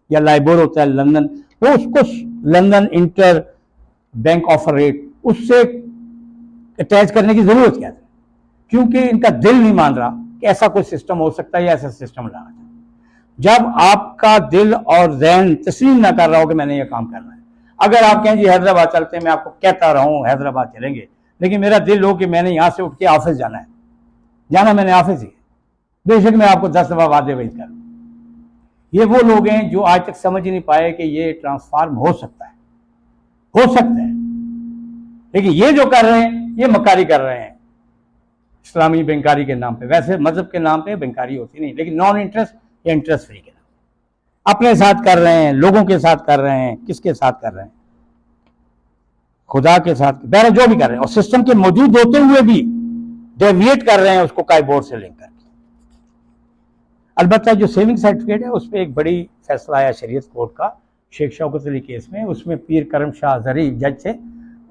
S2: या लाइबोर होता है लंदन, वो उसको London inter bank offer rate उससे अटैच करने की जरूरत क्या है? क्योंकि इनका दिल नहीं मान रहा कि ऐसा कोई सिस्टम हो सकता है या ऐसा सिस्टम लाना था। जब आपका दिल और जहन तस्लीम ना कर रहा हो कि मैंने ये काम करना है, अगर आप कहें जी हैदराबाद चलते हैं, मैं आपको कहता रहा हूँ हैदराबाद चलेंगे, लेकिन मेरा दिल हो कि मैंने यहाँ से उठ के ऑफिस जाना है, जाना मैंने ऑफिस ही, बेशक मैं आपको 10 दफा वादे वही करूँ। ये वो लोग हैं जो आज तक समझ ही नहीं पाए कि ये ट्रांसफॉर्म हो सकता है, हो सकता है। लेकिन ये जो कर रहे हैं ये मकारी कर रहे हैं इस्लामी बैंकारी के नाम पे। वैसे मजहब के नाम पे बैंकारी होती नहीं, लेकिन नॉन इंटरेस्ट या इंटरेस्ट फ्री के नाम अपने साथ कर रहे हैं, लोगों के साथ कर रहे हैं। किसके साथ कर रहे हैं? खुदा के साथ, बहर जो भी कर रहे हैं, और सिस्टम के मौजूद होते हुए भी डेविएट कर रहे हैं उसको काइबोर से लिंक करके। अलबत्ता जो सेविंग सर्टिफिकेट है उस पर एक बड़ी फैसला आया शरीयत कोर्ट का शेख शौकत अली केस में। उसमें पीर करम शाह जरी जज थे,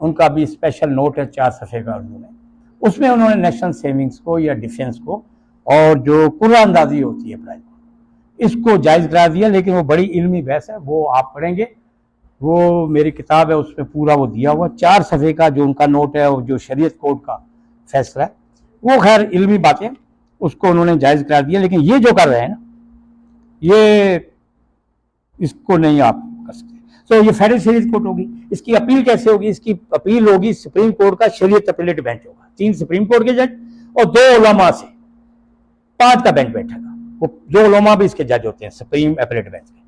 S2: उनका भी स्पेशल नोट है 4 सफ़े का उर्दू में। उसमें उन्होंने नेशनल सेविंग्स को या डिफेंस को और जो कुर्रा अंदाजी होती है प्राइस, इसको जायज़ करा दिया। लेकिन वो बड़ी इल्मी बहस है, वो आप पढ़ेंगे, वो मेरी किताब है उसमें पूरा वो दिया हुआ 4 सफ़े का जो उनका नोट है और जो शरीयत कोर्ट का फैसला है, वो खैर इल्मी बातें, उसको उन्होंने जायज़ करा दिया। लेकिन ये जो कर रहे हैं ना, ये इसको नहीं आप कर सकते। तो ये फेडरल शरीयत कोर्ट होगी, इसकी अपील कैसे होगी? इसकी अपील होगी सुप्रीम कोर्ट का शरीयत अपीलेट बेंच होगा, 3 सुप्रीम कोर्ट के जज और 2 उलमा से 5 का बेंच बैठेगा। वो 2 उलमा भी इसके जज होते हैं सुप्रीम अपीलेट बेंच में।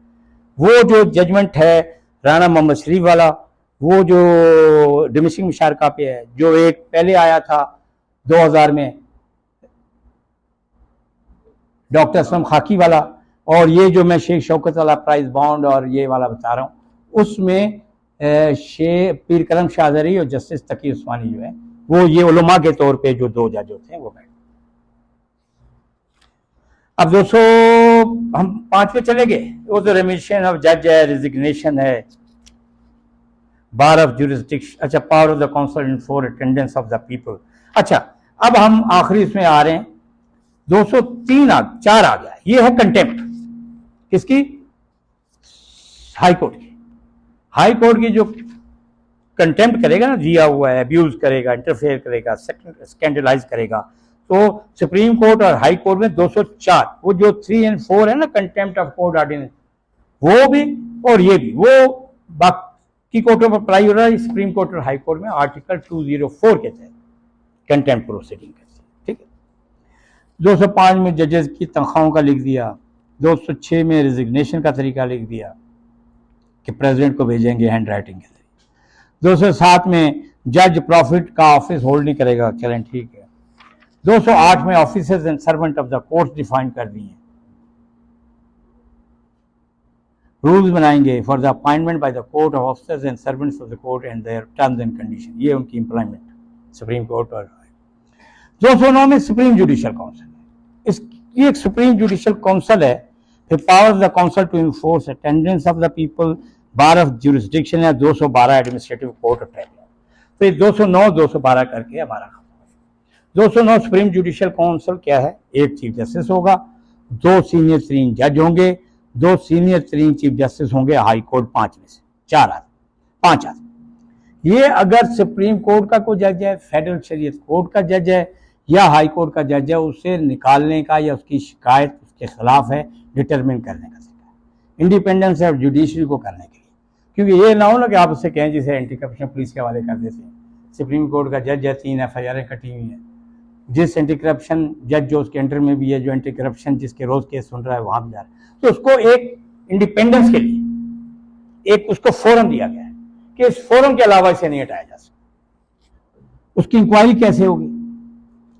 S2: वो जो जजमेंट है राना मोहम्मद शरीफ वाला, वो जो डिमिनिशिंग मुशारका पे है, जो एक पहले आया था 2000 में डॉक्टर असलम खाकी वाला, और ये जो मैं शेख शौकत वाला प्राइज बॉन्ड और ये वाला बता रहा हूँ, उसमें पीर करम शाह जरी और जस्टिस तकी उस्मानी जो है वो ये उलमा के तौर पे जो 2 जज होते हैं वो बैठ। अब दोस्तों हम 5 पे चले गए। वो तो रेमिशन ऑफ जज है, रिजिग्नेशन है, बार ऑफ जुरिस्डिक्शन, अच्छा power of the council in for attendance of the people. अच्छा अब हम आखिरी इसमें आ रहे हैं 203 4 आ गया। ये है कंटेम्प्ट किसकी? हाई कोर्ट की। हाई कोर्ट की जो कंटेम्प्ट करेगा ना, दिया हुआ है, अब्यूज करेगा, इंटरफेयर करेगा, स्कैंडलाइज करेगा, तो सुप्रीम कोर्ट और हाई कोर्ट में 204, वो जो 3 और 4 है ना कंटेम्प्ट ऑफ कोर्ट ऑर्डिनेंस, वो भी और ये भी, वो बाकी कोर्टों पर अप्लाई हो रहा है। सुप्रीम कोर्ट और हाई कोर्ट में आर्टिकल 204 के तहत कंटेम्प्ट प्रोसीडिंग करती है। ठीक है। 205 में जजेस की तनख्वाहों का लिख दिया। 206 में रिजिग्नेशन का तरीका लिख दिया कि प्रेसिडेंट को भेजेंगे हैंड राइटिंग के जरिए। 207 में जज प्रॉफिट का ऑफिस होल्ड नहीं करेगा, चलें ठीक है। 208 में officers and servant of the court define कर दिए हैं। रूल्स बनाएंगे for the appointment by the court of officers and servants of the court and their terms and condition, ये उनकी एम्प्लॉयमेंट सुप्रीम कोर्ट और 209 में सुप्रीम जुडिशियल काउंसिल, इसकी एक सुप्रीम जुडिशियल काउंसिल है। फिर powers the council to enforce attendance of the people, bar of jurisdiction है 212 administrative court of tribunal. तो ये 209 212 करके हमारा 209 सुप्रीम जुडिशियल काउंसिल क्या है? एक चीफ जस्टिस होगा, 2 सीनियर तरीन जज होंगे, 2 सीनियर तरीन चीफ जस्टिस होंगे हाई कोर्ट 5 में से 4 आदमी 5 आदमी। ये अगर सुप्रीम कोर्ट का कोई जज है, फेडरल शरीयत कोर्ट का जज है या हाई कोर्ट का जज है, उसे निकालने का या उसकी शिकायत उसके खिलाफ है डिटरमिन करने का तरीका है, इंडिपेंडेंस ऑफ जुडिशरी को करने के लिए। क्योंकि ये ना हो ना कि आप उससे कहें जिसे एंटी करप्शन पुलिस के हवाले कर देते हैं। सुप्रीम कोर्ट का जज है, 3 FIR कटी हुई है, जिस एंटी करप्शन जज जो उसके अंडर में भी है, जो एंटी करप्शन जिसके रोज केस सुन रहा है वहां भी जा रहा है, तो उसको एक इंडिपेंडेंस के लिए एक उसको फोरम दिया गया है कि इस फोरम के अलावा इसे नहीं हटाया जा सकता। उसकी इंक्वायरी कैसे होगी?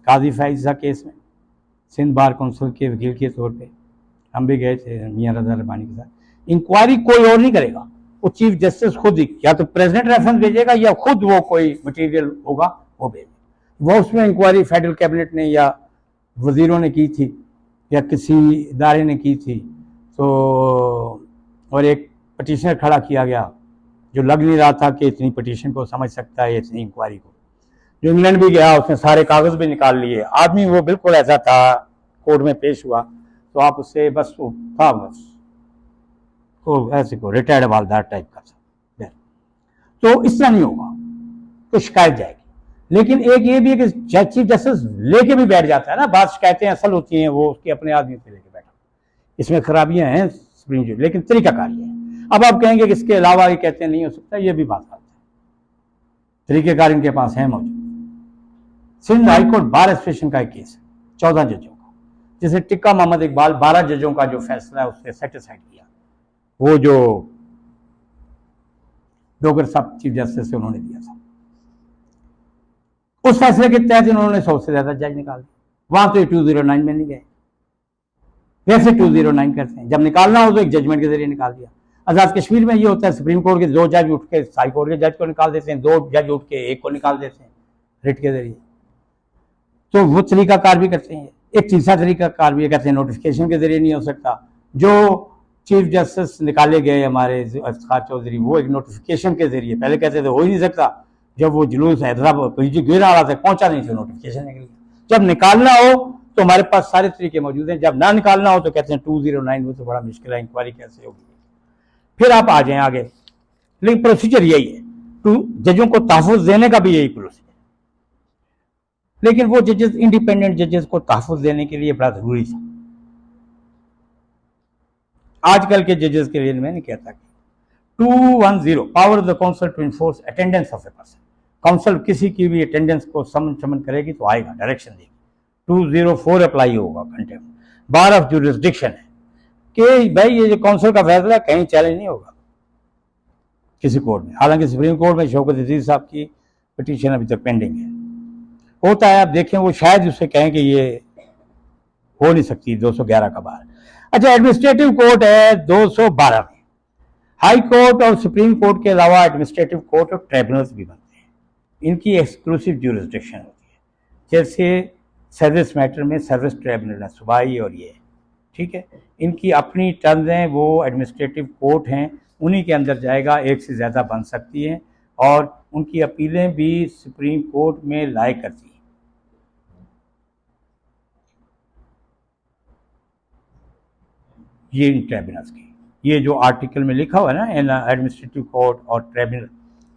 S2: काजी फैज़ा केस में सिंध बार काउंसिल के वकील के तौर पे हम भी गए थे मियां रजा रबानी के साथ। इंक्वायरी कोई और नहीं करेगा, वो चीफ जस्टिस खुद ही या तो प्रेसिडेंट रेफरेंस भेजेगा या खुद वो कोई मटेरियल होगा वो भेजेगा। वो उसमें इंक्वायरी फेडरल कैबिनेट ने या वजीरों ने की थी या किसी इदारे ने की थी, तो और एक पटिशनर खड़ा किया गया जो लग नहीं रहा था कि इतनी पटिशन को समझ सकता है, इतनी इंक्वायरी को। जो इंग्लैंड भी गया उसने सारे कागज भी निकाल लिए, आदमी वो बिल्कुल ऐसा था, कोर्ट में पेश हुआ तो आप उससे बस वो था बस तो ऐसे को रिटायर्ड हवालदार टाइप का था। तो इस तरह नहीं होगा तो शिकायत जाएगी। लेकिन एक ये भी है कि चीफ जस्टिस लेके भी बैठ जाता है ना, बात शिकायतें असल होती हैं, वो उसके अपने आदमी से लेके बैठा, इसमें खराबियां हैं सुप्रीम कोर्ट, लेकिन तरीकाकार ये है। अब आप कहेंगे कि इसके अलावा ये कहते हैं नहीं हो सकता, ये भी बात है, तरीकेकार इनके पास है मौजूद। सिंध हाईकोर्ट बार एसोसिएशन का एक केस है 14 जजों का, जिसे टिक्का मोहम्मद इकबाल 12 जजों का जो फैसला है उससे सेटिस्फाइड किया, वो जो डोगर साहब चीफ जस्टिस से उन्होंने दिया था, उस फैसले के तहत इन्होंने 100 से ज्यादा जज निकाल दिए। वहां तो 209 में नहीं गए, वैसे 209 करते हैं, जब निकालना हो तो एक जजमेंट के जरिए निकाल दिया। आजाद कश्मीर में ये होता है, सुप्रीम कोर्ट के 2 जज उठ के हाई कोर्ट के जज को निकाल देते हैं, 2 जज उठ के एक को निकाल देते हैं रिट के जरिए। तो वो तरीकाकार भी करते हैं। एक तीसरा तरीकाकार भी कहते हैं नोटिफिकेशन के जरिए नहीं हो सकता। जो चीफ जस्टिस निकाले गए हमारे इफ्तिखार चौधरी, वो एक नोटिफिकेशन के जरिए, पहले कहते थे हो ही नहीं सकता, जब वो जुलूस हैदराबाद गिर रहा था पहुंचा नहीं, तो नोटिफिकेशन निकल गया। जब निकालना हो तो हमारे पास सारे तरीके मौजूद हैं, जब ना निकालना हो तो कहते हैं 209, वो तो बड़ा मुश्किल है, इंक्वायरी कैसे होगी। फिर आप आ जाएं आगे, लेकिन प्रोसीजर यही है, जजों को तहफ़्फ़ुज़ देने का भी यही प्रोसीजर, लेकिन वो जजेस इंडिपेंडेंट जजेस को तहफ़्फ़ुज़ देने के लिए बड़ा जरूरी था। आजकल के जजेस के लिए मैं नहीं कहता कि 210 power of the council to enforce attendance of a person, council किसी की भी अटेंडेंस को समन करेगी तो आएगा, डायरेक्शन देगी। 204 अप्लाई होगा कंटेम्प्ट। बार ऑफ जुरिस्डिक्शन है कि भाई ये जो काउंसिल का फैसला कहीं चैलेंज नहीं होगा किसी कोर्ट में। हालांकि सुप्रीम कोर्ट में शौकत अजीज साहब की पिटीशन अभी तक पेंडिंग है। होता है, आप देखें वो शायद उससे कहें कि ये हो नहीं सकती 211 का बार। अच्छा, एडमिनिस्ट्रेटिव कोर्ट है 212 में। हाई कोर्ट और सुप्रीम कोर्ट के अलावा एडमिनिस्ट्रेटिव कोर्ट और ट्राइब्यूनल्स भी बनते हैं, इनकी एक्सक्लूसिव ज्यूरिसडिक्शन होती है। जैसे सर्विस मैटर में सर्विस ट्राइब्यूनल है, सूबाई और ये, ठीक है, इनकी अपनी टर्म्स हैं, वो एडमिनिस्ट्रेटिव कोर्ट हैं, उन्हीं के अंदर जाएगा, एक से ज़्यादा बन सकती हैं और उनकी अपीलें भी सुप्रीम कोर्ट में लाए करती हैं। ये इन ट्रिब्यूनल्स की, ये जो आर्टिकल में लिखा हुआ है ना, इन एडमिनिस्ट्रेटिव कोर्ट और ट्रिब्यूनल,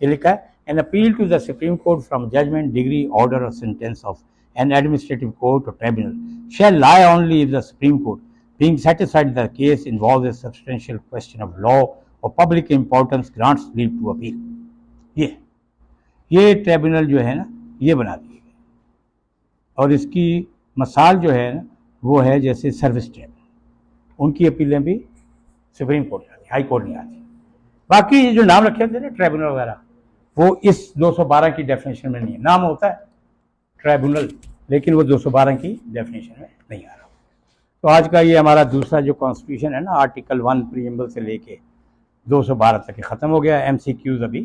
S2: ये लिखा है an appeal to the supreme Court from judgment, decree, order और sentence of an administrative court और tribunal shall lie only if the supreme Court being satisfied the case involves a substantial question of law or public importance grants leave to appeal। ये tribunal जो है ना, ये बना दिए गए, और इसकी मिसाल जो है ना वो है जैसे सर्विस ट्रिब्यूनल, उनकी अपीलें भी सुप्रीम कोर्ट आती, हाई कोर्ट नहीं आती। बाकी ये जो नाम रखे होते हैं ना ट्रिब्यूनल वगैरह, वो इस 212 की डेफिनेशन में नहीं है। नाम होता है ट्रिब्यूनल, लेकिन वो 212 की डेफिनेशन में नहीं आ रहा। तो आज का ये हमारा दूसरा जो कॉन्स्टिट्यूशन है ना, आर्टिकल 1 प्रीएम्बल से लेके 212 तक ख़त्म हो गया। MCQs अभी